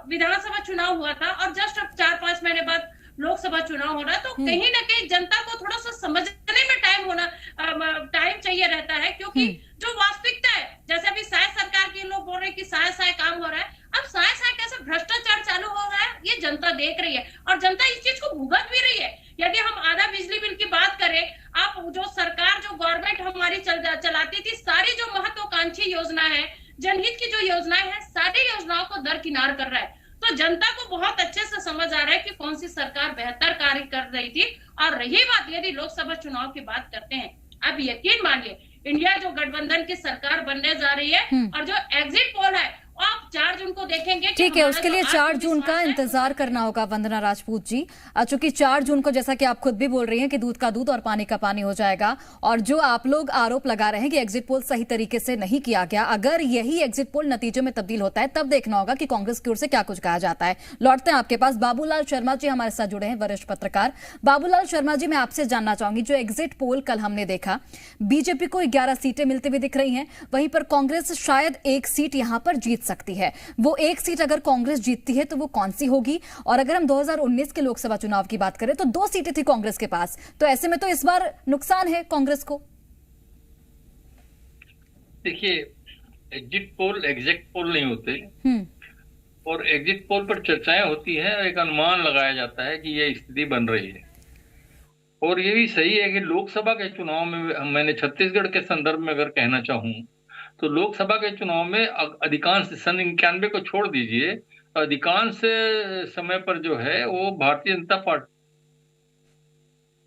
विधानसभा चुनाव हुआ था और जस्ट अब 4-5 महीने बाद लोकसभा चुनाव हो रहा है, तो कहीं ना कहीं जनता को थोड़ा सा समझने में टाइम चाहिए रहता है, क्योंकि जो वास्तविकता है, जैसे अभी साय सरकार के लोग बोल रहे हैं कि साय काम हो रहा है, अब साय कैसे भ्रष्टाचार चालू हो रहा है ये जनता देख रही है और जनता इस चीज को भुगत भी रही है। यदि हम आधा बिजली बिल की बात करें, आप जो सरकार जो गवर्नमेंट हमारी चलाती थी, सारी जो महत्वाकांक्षी योजना है, जनहित की जो योजनाएं हैं, सारी योजनाओं को दरकिनार कर रहा है। तो जनता को बहुत अच्छे से समझ आ रहा है कि कौन सी सरकार बेहतर कार्य कर रही थी। और रही बात, यदि लोकसभा चुनाव की बात करते हैं, अब यकीन मानिए इंडिया जो गठबंधन की सरकार बनने जा रही है और जो एग्जिट पोल है आप 4 जून को देखेंगे। ठीक है, उसके लिए 4 जून का इंतजार करना होगा वंदना राजपूत जी, चूंकि 4 जून को जैसा कि आप खुद भी बोल रही हैं कि दूध का दूध और पानी का पानी हो जाएगा, और जो आप लोग आरोप लगा रहे हैं कि एग्जिट पोल सही तरीके से नहीं किया गया, अगर यही एग्जिट पोल नतीजे में तब्दील होता है तब देखना होगा कि कांग्रेस की ओर से क्या कुछ कहा जाता है। लौटते हैं आपके पास, बाबूलाल शर्मा जी हमारे साथ जुड़े हैं, वरिष्ठ पत्रकार। बाबूलाल शर्मा जी, मैं आपसे जानना चाहूंगी, जो एग्जिट पोल कल हमने देखा, बीजेपी को 11 सीटें मिलती हुई दिख रही हैं, वहीं पर कांग्रेस शायद 1 सीट यहां पर जीत सकती है। वो 1 सीट अगर कांग्रेस जीतती है तो वो कौन सी होगी? और अगर हम 2019 के लोकसभा चुनाव की बात करें तो 2 सीटें थी कांग्रेस के पास, तो ऐसे में तो इस बार नुकसान है कांग्रेस को। देखिए, एग्जिट पोल एग्जैक्ट पोल नहीं होते और एग्जिट पोल पर चर्चाएं होती हैं, एक अनुमान लगाया जाता है कि यह स्थिति बन रही है। और ये भी सही है कि लोकसभा के चुनाव में, मैंने छत्तीसगढ़ के संदर्भ में अगर कहना चाहूं तो लोकसभा के चुनाव में अधिकांश सन 91 को छोड़ दीजिए, अधिकांश समय पर जो है वो भारतीय जनता पार्टी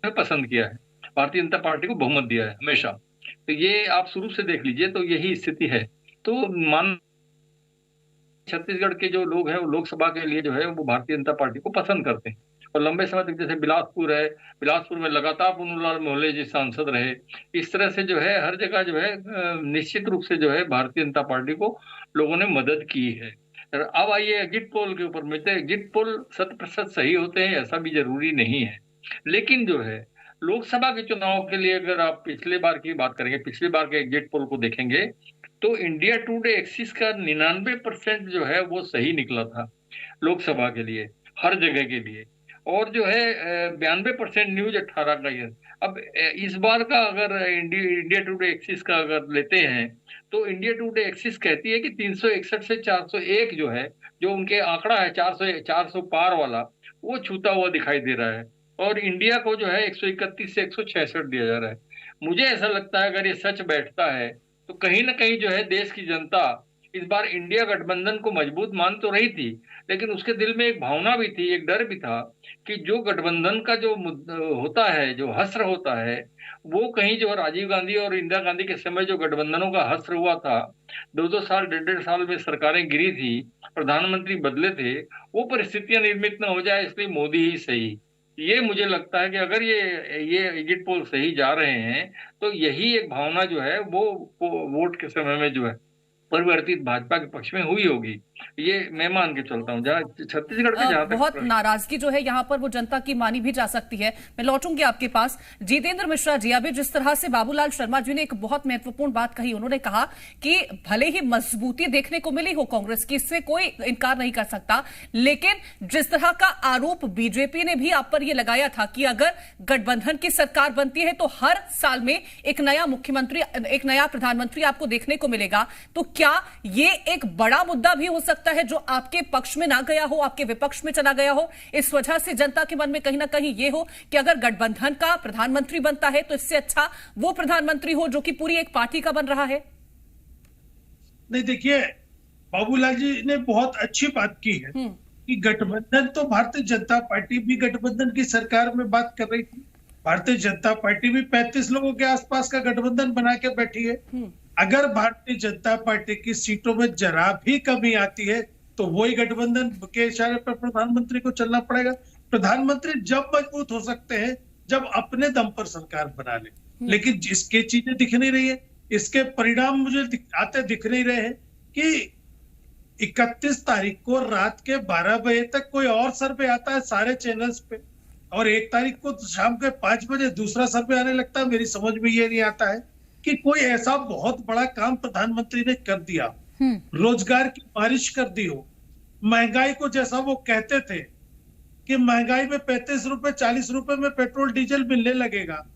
ने पसंद किया है, भारतीय जनता पार्टी को बहुमत दिया है हमेशा। तो ये आप शुरू से देख लीजिए, तो यही स्थिति है। तो मान छत्तीसगढ़ के जो लोग हैं वो लोकसभा के लिए जो है वो भारतीय जनता पार्टी को पसंद करते हैं। और लंबे समय तक, जैसे बिलासपुर है, बिलासपुर में लगातार पुन्नूलाल मोहल्ले जी सांसद रहे, इस तरह से जो है हर जगह जो है निश्चित रूप से जो है भारतीय जनता पार्टी को लोगों ने मदद की है। अब आइए एग्जिट पोल के ऊपर मिलते हैं। एग्जिट पोल 100% सही होते हैं ऐसा भी जरूरी नहीं है, लेकिन जो है लोकसभा के चुनाव के लिए अगर आप पिछले बार की बात करेंगे, पिछले बार के एग्जिट पोल को देखेंगे तो इंडिया टुडे एक्सिस का 99% जो है वो सही निकला था लोकसभा के लिए, हर जगह के लिए। और जो है 92% न्यूज 18 का ये। अब इस बार का अगर इंडिया टुडे एक्सिस का अगर लेते हैं तो इंडिया टुडे एक्सिस कहती है कि 361 से 401 जो है, जो उनके आंकड़ा है 400 पार वाला, वो छूता हुआ दिखाई दे रहा है। और इंडिया को जो है 131 से 166 दिया जा रहा है। मुझे ऐसा लगता है अगर ये सच बैठता है तो कहीं ना कहीं जो है देश की जनता इस बार इंडिया गठबंधन को मजबूत मान तो रही थी, लेकिन उसके दिल में एक भावना भी थी, एक डर भी था कि जो गठबंधन का जो होता है, जो हस्र होता है, वो कहीं जो राजीव गांधी और इंदिरा गांधी के समय जो गठबंधनों का हस्र हुआ था, 2-2 साल 1.5 साल में सरकारें गिरी थी, प्रधानमंत्री बदले थे, वो परिस्थितियां निर्मित न हो जाए, इसलिए मोदी ही सही। ये मुझे लगता है कि अगर ये एग्जिट पोल सही जा रहे हैं तो यही एक भावना जो है वो वोट के समय में जो है परिवर्तित भाजपा के पक्ष में हुई होगी, ये मैं मान के चलता हूँ। जहाँ छत्तीसगढ़ में जहाँ बहुत नाराजगी जो है यहाँ पर वो जनता की मानी भी जा सकती है। मैं लौटूंगी आपके पास। जितेंद्र मिश्रा जी, अभी जिस तरह से बाबूलाल शर्मा जी ने एक बहुत महत्वपूर्ण बात कही, उन्होंने कहा कि भले ही मजबूती देखने को मिली हो कांग्रेस की, इससे कोई इनकार नहीं कर सकता, लेकिन जिस तरह का आरोप बीजेपी ने भी आप पर यह लगाया था कि अगर गठबंधन की सरकार बनती है तो हर साल में एक नया मुख्यमंत्री, एक नया प्रधानमंत्री आपको देखने को मिलेगा, तो क्या ये एक बड़ा मुद्दा भी हो सकता है जो आपके पक्ष में ना गया हो, आपके विपक्ष में चला गया हो? इस वजह से जनता के मन में कहीं ना कहीं ये हो कि अगर गठबंधन का प्रधानमंत्री बनता है तो इससे अच्छा वो प्रधानमंत्री हो जो कि पूरी एक पार्टी का बन रहा है। नहीं, देखिए, बाबूलाल जी ने बहुत अच्छी बात की है कि गठबंधन, तो भारतीय जनता पार्टी भी गठबंधन की सरकार में बात कर रही थी। भारतीय जनता पार्टी भी 35 लोगों के आसपास का गठबंधन बना के बैठी है। अगर भारतीय जनता पार्टी की सीटों में जरा भी कमी आती है तो वही गठबंधन के इशारे पर प्रधानमंत्री को चलना पड़ेगा। प्रधानमंत्री जब मजबूत हो सकते हैं जब अपने दम पर सरकार बना ले, लेकिन जिसकी चीजें दिख नहीं रही है, इसके परिणाम मुझे आते दिख नहीं रहे हैं कि 31 तारीख को रात के 12 बजे तक कोई और सर्वे आता है सारे चैनल्स पे, और 1 तारीख को शाम के 5 बजे दूसरा सर्वे आने लगता है। मेरी समझ में ये नहीं आता है कि कोई ऐसा बहुत बड़ा काम प्रधानमंत्री ने कर दिया, रोजगार की बारिश कर दी हो, महंगाई को, जैसा वो कहते थे कि महंगाई में 35 रुपए 40 रुपए में पेट्रोल डीजल मिलने लगेगा,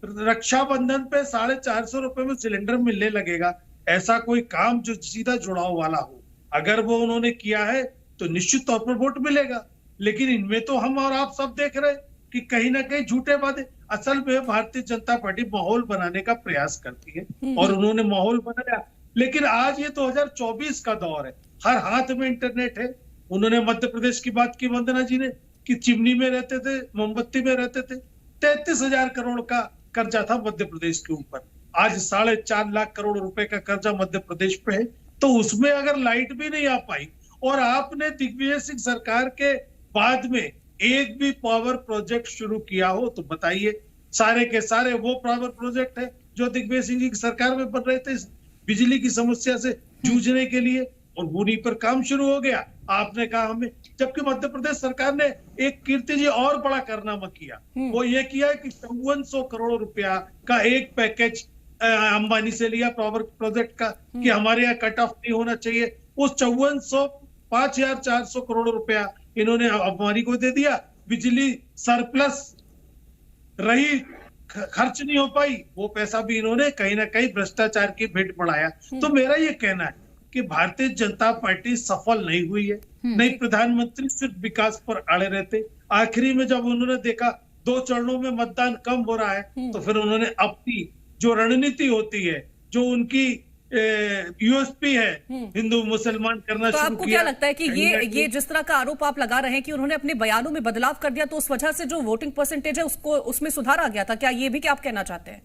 रक्षाबंधन पे 450 रुपए में सिलेंडर मिलने लगेगा, ऐसा कोई काम जो सीधा जुड़ाव वाला हो, अगर वो उन्होंने किया है तो निश्चित तौर पर वोट मिलेगा। लेकिन इनमें तो हम और आप सब देख रहे हैं कि कहीं ना कहीं झूठे वादे। असल में भारतीय जनता पार्टी माहौल बनाने का प्रयास करती है और उन्होंने माहौल बनाया, लेकिन आज ये 2024 का दौर है, हर हाथ में इंटरनेट है। उन्होंने मध्य प्रदेश की बात की वंदना जी ने कि चिमनी में रहते थे, मोमबत्ती में रहते थे। 33,000 करोड़ का कर्जा था मध्य प्रदेश के ऊपर, आज 4.5 लाख करोड़ रुपए का कर्जा मध्य प्रदेश पे है। तो उसमें अगर लाइट भी नहीं आ पाई और आपने दिग्विजय सिंह सरकार के बाद में एक भी पावर प्रोजेक्ट शुरू किया हो तो बताइए। सारे के सारे वो पावर प्रोजेक्ट है जो दिग्विजय सिंह जी की सरकार में बन रहे थे बिजली की समस्या से जूझने के लिए, और उन्हीं पर काम शुरू हो गया। आपने कहा हमें, जबकि मध्य प्रदेश सरकार ने एक कीर्ति जी और बड़ा कारनामा किया, वो ये किया कि 5400 करोड़ रुपया का एक पैकेज अंबानी से लिया पावर प्रोजेक्ट का कि हमारे यहाँ कट ऑफ नहीं होना चाहिए। उस 5400 करोड़ रुपया इन्होंने अंबानी को दे दिया। बिजली सरप्लस रही, खर्च नहीं हो पाई, वो पैसा भी इन्होंने कहीं ना कहीं भ्रष्टाचार की भेंट बढ़ाया। तो मेरा ये कहना है कि भारतीय जनता पार्टी सफल नहीं हुई है। नहीं, प्रधानमंत्री सिर्फ विकास पर अड़े रहते। आखिरी में जब उन्होंने देखा 2 चरणों में मतदान कम हो रहा है तो फिर उन्होंने अपनी जो रणनीति होती है, जो उनकी यूएसपी है, हिंदू मुसलमान करना तो शुरू आपको किया। क्या लगता है कि ये जिस तरह का आरोप आप लगा रहे हैं कि उन्होंने अपने बयानों में बदलाव कर दिया तो उस वजह से जो वोटिंग परसेंटेज है उसको उसमें सुधार आ गया था, क्या ये भी क्या आप कहना चाहते हैं?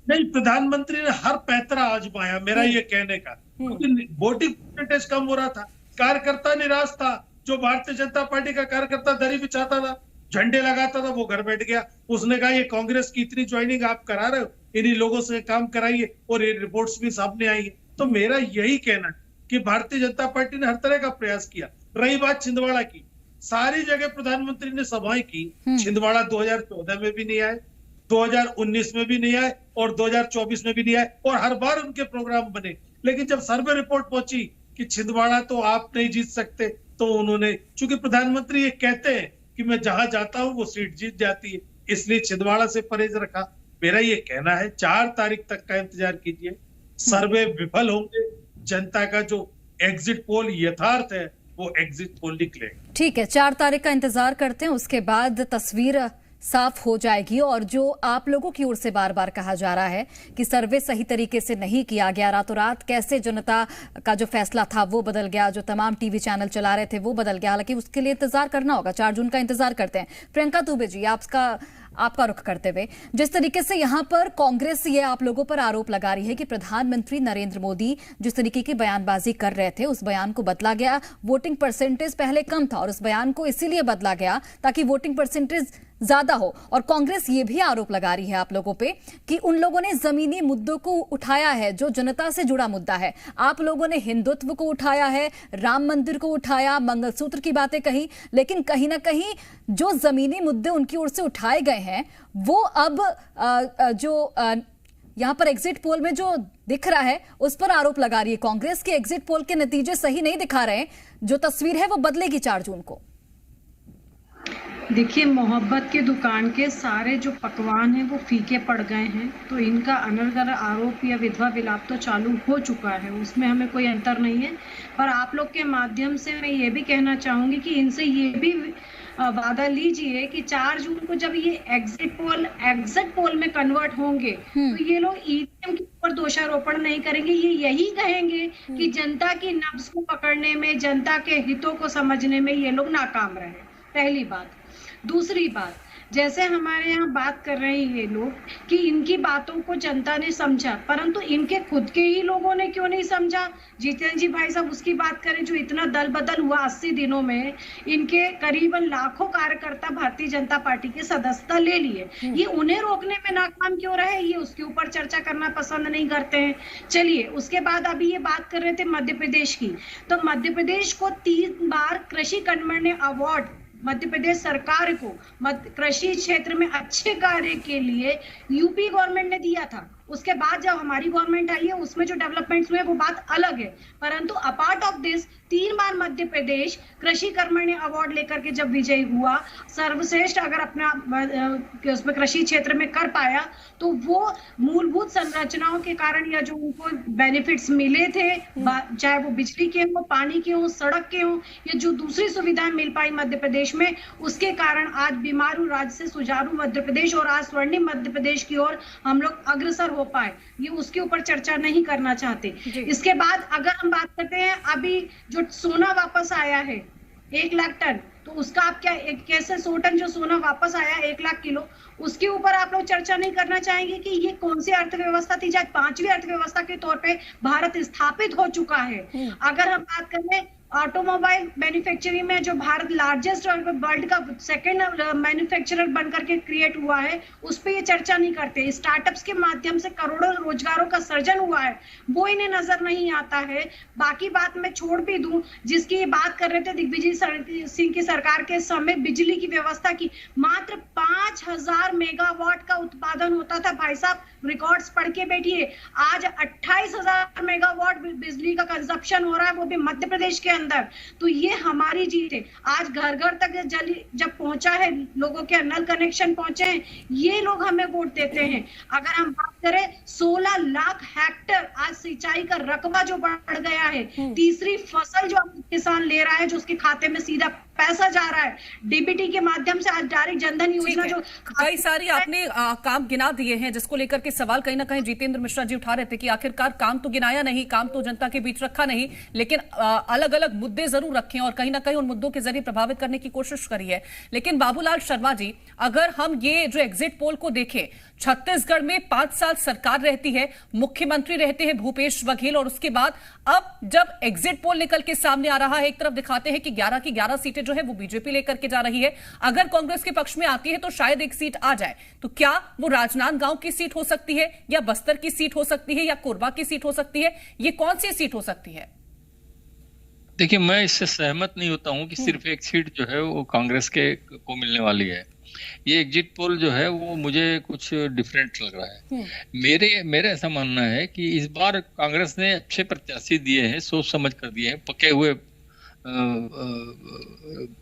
नहीं, प्रधानमंत्री ने हर पैतरा आजमाया, मेरा ये कहने का, क्योंकि वोटिंग परसेंटेज कम हो रहा था, कार्यकर्ता निराश था। जो भारतीय जनता पार्टी का कार्यकर्ता दरी बिछाता था, झंडे लगाता था, वो घर बैठ गया। उसने कहा ये कांग्रेस की इतनी ज्वाइनिंग आप करा रहे हो, इन्हीं लोगों से काम कराइए, और ये रिपोर्ट्स भी सामने आई है। तो मेरा यही कहना है कि भारतीय जनता पार्टी ने हर तरह का प्रयास किया। रही बात छिंदवाड़ा की, सारी जगह प्रधानमंत्री ने सभाएं की, छिंदवाड़ा 2014 में भी नहीं आए, 2019 में भी नहीं आए और 2024 में भी नहीं आए, और हर बार उनके प्रोग्राम बने। लेकिन जब सर्वे रिपोर्ट पहुंची कि छिंदवाड़ा तो आप नहीं जीत सकते, तो उन्होंने, चूंकि प्रधानमंत्री ये कहते हैं कि मैं जहां जाता हूं वो सीट जीत जाती है, इसलिए छिंदवाड़ा से परहेज रखा। मेरा ये कहना है 4 तारीख तक का इंतजार कीजिए, सर्वे विफल होंगे, जनता का जो एग्जिट पोल यथार्थ है वो एग्जिट पोल निकलेगा। ठीक है, 4 तारीख का इंतजार करते हैं, उसके बाद तस्वीर साफ हो जाएगी। और जो आप लोगों की ओर से बार बार कहा जा रहा है कि सर्वे सही तरीके से नहीं किया गया, रातों रात कैसे जनता का जो फैसला था वो बदल गया, जो तमाम टीवी चैनल चला रहे थे वो बदल गया, हालांकि उसके लिए इंतजार करना होगा। 4 जून का इंतजार करते हैं। प्रियंका दुबे जी, आपका रुख करते हुए, जिस तरीके से यहाँ पर कांग्रेस ये आप लोगों पर आरोप लगा रही है कि प्रधानमंत्री नरेंद्र मोदी जिस तरीके की बयानबाजी कर रहे थे, उस बयान को बदला गया। वोटिंग परसेंटेज पहले कम था और उस बयान को इसीलिए बदला गया ताकि वोटिंग परसेंटेज ज्यादा हो। और कांग्रेस ये भी आरोप लगा रही है आप लोगों पे कि उन लोगों ने जमीनी मुद्दों को उठाया है जो जनता से जुड़ा मुद्दा है। आप लोगों ने हिंदुत्व को उठाया है, राम मंदिर को उठाया, मंगलसूत्र की बातें कही, लेकिन कहीं ना कहीं जो जमीनी मुद्दे उनकी ओर से उठाए गए हैं वो अब यहां पर एग्जिट पोल में जो दिख रहा है उस पर आरोप लगा रही है कांग्रेस के एग्जिट पोल के नतीजे सही नहीं दिखा रहे। जो तस्वीर है वो बदलेगी 4 जून को। देखिए, मोहब्बत की दुकान के सारे जो पकवान हैं वो फीके पड़ गए हैं, तो इनका अनर्गल आरोप या विधवा विलाप तो चालू हो चुका है, उसमें हमें कोई अंतर नहीं है। पर आप लोग के माध्यम से मैं ये भी कहना चाहूंगी कि इनसे ये भी वादा लीजिए कि 4 जून को जब ये एग्जिट पोल में कन्वर्ट होंगे तो ये लोग ईवीएम के ऊपर दोषारोपण नहीं करेंगे। ये यही कहेंगे कि जनता की नब्ज को पकड़ने में, जनता के हितों को समझने में ये लोग नाकाम रहे। पहली बात। दूसरी बात, जैसे हमारे यहाँ बात कर रहे हैं ये लोग कि इनकी बातों को जनता ने समझा, परंतु इनके खुद के ही लोगों ने क्यों नहीं समझा। जितेंद्र जी भाई साहब उसकी बात करें, जो इतना दल बदल हुआ 80 दिनों में, इनके करीबन लाखों कार्यकर्ता भारतीय जनता पार्टी के सदस्यता ले लिए, ये उन्हें रोकने में नाकाम क्यों रहे, ये उसके ऊपर चर्चा करना पसंद नहीं करते हैं। चलिए, उसके बाद अभी ये बात कर रहे थे मध्य प्रदेश की, तो मध्य प्रदेश को 3 बार कृषि कर्मण्य अवार्ड मध्य प्रदेश सरकार को कृषि क्षेत्र में अच्छे कार्य के लिए यूपी गवर्नमेंट ने दिया था। उसके बाद जब हमारी गवर्नमेंट आई है उसमें जो डेवलपमेंट्स हुए वो बात अलग है, परंतु अपार्ट ऑफ दिस 3 बार मध्य प्रदेश कृषि कर्मण्य अवार्ड लेकर के जब विजयी हुआ, सर्वश्रेष्ठ अगर अपना उसमें कृषि क्षेत्र में कर पाया, तो वो मूलभूत संरचनाओं के कारण या जो उनको बेनिफिट्स मिले थे, चाहे वो बिजली के हो, पानी के हो, सड़क के हो, या जो दूसरी सुविधाएं मिल पाई मध्य प्रदेश में, उसके कारण आज बीमारू राज्य से सुचारू मध्य प्रदेश और आज स्वर्णिम मध्य प्रदेश की ओर हम लोग अग्रसर हो पाए, ये उसके ऊपर चर्चा नहीं करना चाहते। इसके बाद अगर हम बात करते हैं, अभी जो सोना वापस आया है 1 लाख टन, तो उसका आप क्या कैसे 100 टन जो सोना वापस आया 1 लाख किलो, उसके ऊपर आप लोग चर्चा नहीं करना चाहेंगे कि ये कौन सी अर्थव्यवस्था थी, जब 5वीं अर्थव्यवस्था के तौर पे भारत स्थापित हो चुका है। अगर हम बात करें ऑटोमोबाइल मैन्युफैक्चरिंग में, जो भारत लार्जेस्ट और वर्ल्ड का 2nd मैन्युफैक्चरर बनकर के क्रिएट हुआ है, उस पे ये चर्चा नहीं करते। स्टार्टअप्स के माध्यम से करोड़ों रोजगारों का सृजन हुआ है, वो इन्हें नजर नहीं आता है। बाकी बात मैं छोड़ भी दूं, जिसकी ये बात कर रहे थे दिग्विजय सिंह की सरकार के समय बिजली की व्यवस्था की, मात्र 5000 मेगावाट का उत्पादन होता था। भाई साहब, रिकॉर्ड्स पढ़ के बैठिए, आज 28,000 मेगावाट बिजली का कंजप्शन हो रहा है, वो भी मध्य प्रदेश के अंदर। तो ये हमारी जीत है। आज घर घर तक जल जब पहुंचा है, लोगों के नल कनेक्शन पहुंचे हैं, ये लोग हमें वोट देते हैं। अगर हम बात करें 16 लाख हेक्टेयर आज सिंचाई का रकबा जो बढ़ गया है, तीसरी फसल जो किसान ले रहा है, जो उसके खाते में सीधा पैसा जा रहा है डीबीटी के माध्यम से, आज डायरेक्ट जनधन योजना जो कई सारी आपने काम गिना दिए हैं, जिसको लेकर के सवाल कहीं ना कहीं जितेंद्र मिश्रा जी उठा रहे थे कि आखिरकार काम तो गिनाया नहीं, काम तो जनता के बीच रखा नहीं, लेकिन अलग अलग मुद्दे जरूर रखे और कहीं ना कहीं उन मुद्दों के जरिए प्रभावित करने की कोशिश करी है। लेकिन बाबूलाल शर्मा जी, अगर हम ये जो एग्जिट पोल को देखें, छत्तीसगढ़ में 5 साल सरकार रहती है, मुख्यमंत्री रहते हैं भूपेश बघेल, और उसके बाद अब जब एग्जिट पोल निकल के सामने आ रहा है, एक तरफ दिखाते हैं कि 11 की 11 सीटें जो है वो बीजेपी लेकर के जा रही है, अगर कांग्रेस के पक्ष में आती है तो शायद एक सीट आ जाए, तो क्या वो राजनांदगांव की सीट हो सकती है, या बस्तर की सीट हो सकती है, या कोरबा की सीट हो सकती है, ये कौन सी सीट हो सकती है? देखिए, मैं इससे सहमत नहीं होता हूं कि सिर्फ एक सीट जो है वो कांग्रेस को मिलने वाली है। ये एग्जिट पोल जो है वो मुझे कुछ डिफरेंट लग रहा है। मेरे ऐसा मानना है कि इस बार कांग्रेस ने अच्छे प्रत्याशी दिए हैं, सोच समझ कर दिए हैं, पके हुए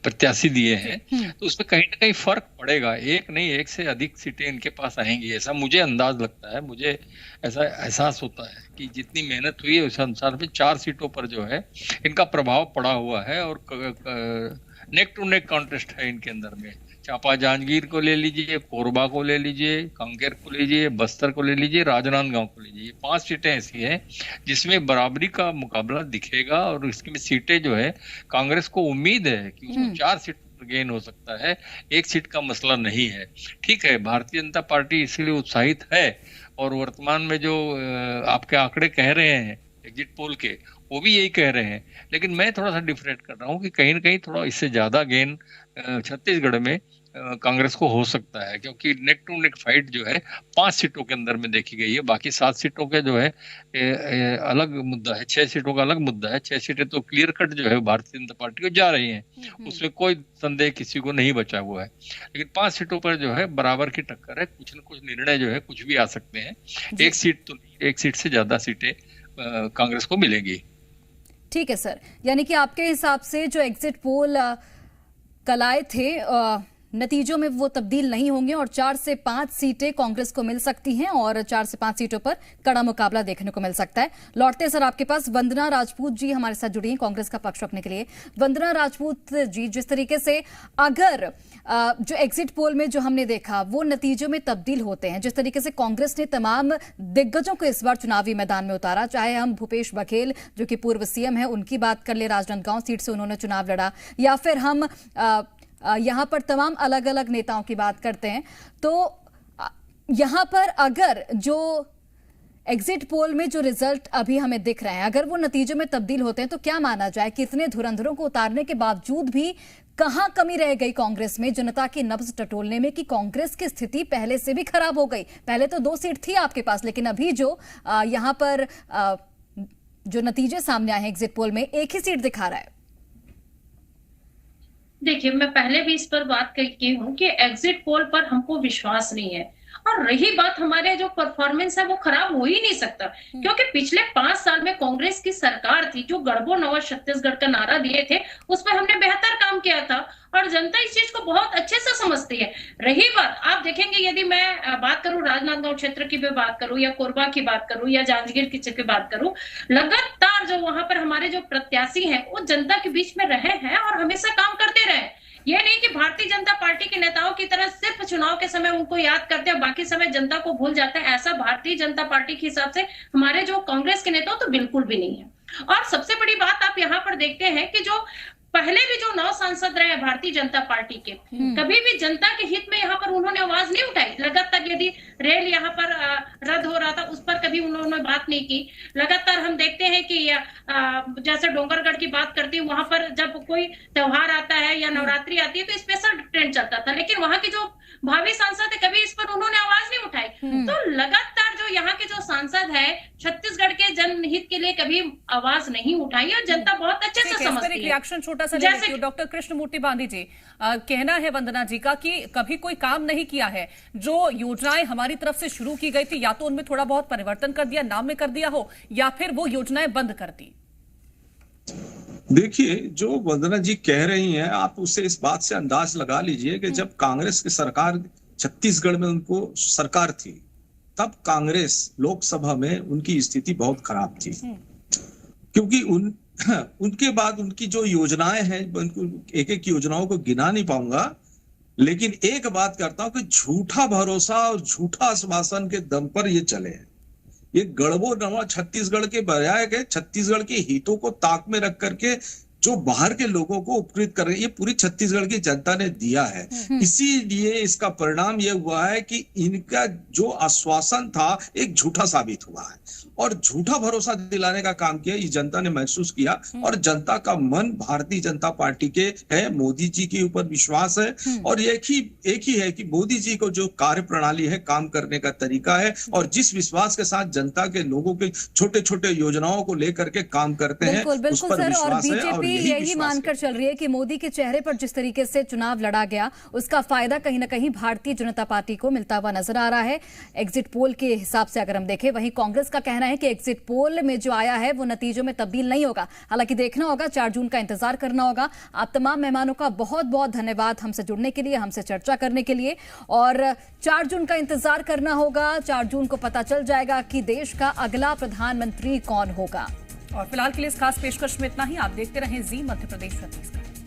प्रत्याशी दिए हैं, तो उसमें कहीं ना कहीं फर्क पड़ेगा। एक नहीं, एक से अधिक सीटें इनके पास आएंगी, ऐसा मुझे अंदाज लगता है। मुझे ऐसा एहसास होता है कि जितनी मेहनत हुई है उस अनुसार में 4 सीटों पर जो है इनका प्रभाव पड़ा हुआ है, और नेक टू नेक कॉन्टेस्ट है इनके अंदर में। चांपा जांजगीर को ले लीजिए, कोरबा को ले लीजिए, कांकेर को ले लीजिए, बस्तर को ले लीजिए, राजनांदगांव को लीजिए, ये 5 सीटें ऐसी हैं जिसमें बराबरी का मुकाबला दिखेगा, और इसमें सीटें जो है कांग्रेस को उम्मीद है कि उसको 4 सीट गेन हो सकता है, एक सीट का मसला नहीं है। ठीक है, भारतीय जनता पार्टी इसीलिए उत्साहित है और वर्तमान में जो आपके आंकड़े कह रहे हैं एग्जिट पोल के, वो भी यही कह रहे हैं, लेकिन मैं थोड़ा सा डिफरेंट कर रहा हूँ कि कहीं ना कहीं थोड़ा इससे ज्यादा गेन छत्तीसगढ़ में कांग्रेस को हो सकता है, क्योंकि नेक टू नेक फाइट जो है 5 सीटों के अंदर में देखी गई है। बाकी 7 सीटों के जो है अलग मुद्दा है, 6 सीटों का अलग मुद्दा है। 6 सीटें तो क्लियर कट जो है भारतीय जनता पार्टी को जा रही हैं, उसमें कोई संदेह किसी को नहीं बचा हुआ है। लेकिन 5 सीटों पर जो है बराबर की टक्कर है, कुछ न कुछ निर्णय जो है कुछ भी आ सकते हैं। एक सीट तो नहीं, एक सीट से ज्यादा सीटें कांग्रेस को मिलेंगी। ठीक है सर, यानी कि आपके हिसाब से जो एग्जिट पोल कल आए थे नतीजों में वो तब्दील नहीं होंगे और 4 से 5 सीटें कांग्रेस को मिल सकती हैं और 4 से 5 सीटों पर कड़ा मुकाबला देखने को मिल सकता है। लौटते हैं सर आपके पास, वंदना राजपूत जी हमारे साथ जुड़ी हैं कांग्रेस का पक्ष रखने के लिए। वंदना राजपूत जी, जिस तरीके से अगर जो एग्जिट पोल में जो हमने देखा वो नतीजों में तब्दील होते हैं, जिस तरीके से कांग्रेस ने तमाम दिग्गजों को इस बार चुनावी मैदान में उतारा, चाहे हम भूपेश बघेल जो कि पूर्व सीएम है उनकी बात कर ले, राजनांदगांव सीट से उन्होंने चुनाव लड़ा, या फिर हम यहां पर तमाम अलग अलग नेताओं की बात करते हैं, तो यहां पर अगर जो एग्जिट पोल में जो रिजल्ट अभी हमें दिख रहे हैं अगर वो नतीजों में तब्दील होते हैं तो क्या माना जाए कि इतने धुरंधरों को उतारने के बावजूद भी कहां कमी रह गई कांग्रेस में जनता की नब्ज टटोलने में कि कांग्रेस की स्थिति पहले से भी खराब हो गई? पहले तो 2 सीट थी आपके पास, लेकिन अभी जो यहां पर जो नतीजे सामने आए हैं एग्जिट पोल में, एक ही सीट दिखा रहा है। देखिए, मैं पहले भी इस पर बात की हूँ कि एग्जिट पोल पर हमको विश्वास नहीं है, और रही बात हमारे जो परफॉर्मेंस है वो खराब हो ही नहीं सकता, क्योंकि पिछले 5 साल में कांग्रेस की सरकार थी जो गढ़बो नवा छत्तीसगढ़ का नारा दिए थे, उसमें हमने बेहतर काम किया था और जनता इस चीज को बहुत अच्छे से समझती है। रही बात, आप देखेंगे यदि मैं बात करूं राजनांदगांव क्षेत्र की भी बात करूं या कोरबा की बात करूं या जांजगीर की बात करूं, लगातार जो वहां पर हमारे जो प्रत्याशी हैं वो जनता के बीच में रहे हैं और हमेशा काम करते रहे। ये नहीं कि भारतीय जनता पार्टी के नेताओं की तरह सिर्फ चुनाव के समय उनको याद करते हैं, बाकी समय जनता को भूल जाते हैं। ऐसा भारतीय जनता पार्टी के हिसाब से हमारे जो कांग्रेस के नेता तो बिल्कुल भी नहीं है। और सबसे बड़ी बात आप यहाँ पर देखते हैं कि जो पहले भी जो 9 सांसद रहे भारतीय जनता पार्टी के, कभी भी जनता के हित में यहाँ पर उन्होंने आवाज नहीं उठाई। लगातार यदि रेल यहाँ पर रद्द हो रहा था उस पर कभी उन्होंने बात नहीं की। लगातार हम देखते हैं कि जैसे डोंगरगढ़ की बात करती हूँ, वहां पर जब कोई त्योहार आता है या नवरात्रि आती है तो स्पेशल ट्रेन चलता था, लेकिन वहां की जो भावी सांसद है कभी इस पर उन्होंने आवाज नहीं उठाई। तो लगातार जो यहाँ के जो सांसद है छत्तीसगढ़ के जनहित के लिए कभी आवाज नहीं उठाई और जनता बहुत अच्छे से समझती है। रिएक्शन छोटा सा ले लेती हूं। डॉक्टर कृष्णमूर्ति बांदी जी, कहना है वंदना जी का कि कभी कोई काम नहीं किया है, जो योजनाएं हमारी तरफ से शुरू की गई थी या तो उनमें थोड़ा बहुत परिवर्तन कर दिया, नाम में कर दिया हो, या फिर वो योजनाएं बंद कर दी। देखिए, जो वंदना जी कह रही हैं आप उससे इस बात से अंदाज लगा लीजिए कि जब कांग्रेस की सरकार छत्तीसगढ़ में उनको सरकार थी तब कांग्रेस लोकसभा में उनकी स्थिति बहुत खराब थी, क्योंकि उनके बाद उनकी जो योजनाएं हैं, एक एक योजनाओं को गिना नहीं पाऊंगा, लेकिन एक बात करता हूं कि झूठा भरोसा और झूठा आश्वासन के दम पर ये चले हैं। ये गढ़बो नवा छत्तीसगढ़ के बजाय के छत्तीसगढ़ के हितों को ताक में रख करके जो बाहर के लोगों को उपकृत कर रहे हैं, ये पूरी छत्तीसगढ़ की जनता ने दिया है। इसीलिए इसका परिणाम ये हुआ है कि इनका जो आश्वासन था एक झूठा साबित हुआ है और झूठा भरोसा दिलाने का काम किया, इस जनता ने महसूस किया और जनता का मन भारतीय जनता पार्टी के है, मोदी जी के ऊपर विश्वास है और एक ही है कि मोदी जी को जो कार्य प्रणाली है, काम करने का तरीका है और जिस विश्वास के साथ जनता के लोगों के छोटे छोटे योजनाओं को लेकर के काम करते हैं, उस पर विश्वास है। और यही मानकर चल रही है कि मोदी के चेहरे पर जिस तरीके से चुनाव लड़ा गया उसका फायदा कहीं ना कहीं भारतीय जनता पार्टी को मिलता हुआ नजर आ रहा है। एग्जिट पोल के हिसाब से अगर हम देखें, वहीं कांग्रेस का कहना है कि एग्जिट पोल में जो आया है वो नतीजों में तब्दील नहीं होगा। हालांकि देखना होगा, 4 जून का इंतजार करना होगा। आप तमाम मेहमानों का बहुत बहुत धन्यवाद हमसे जुड़ने के लिए, हमसे चर्चा करने के लिए, और 4 जून का इंतजार करना होगा। 4 जून को पता चल जाएगा कि देश का अगला प्रधानमंत्री कौन होगा। और फिलहाल के लिए इस खास पेशकश में इतना ही। आप देखते रहें जी मध्य प्रदेश छत्तीसगढ़।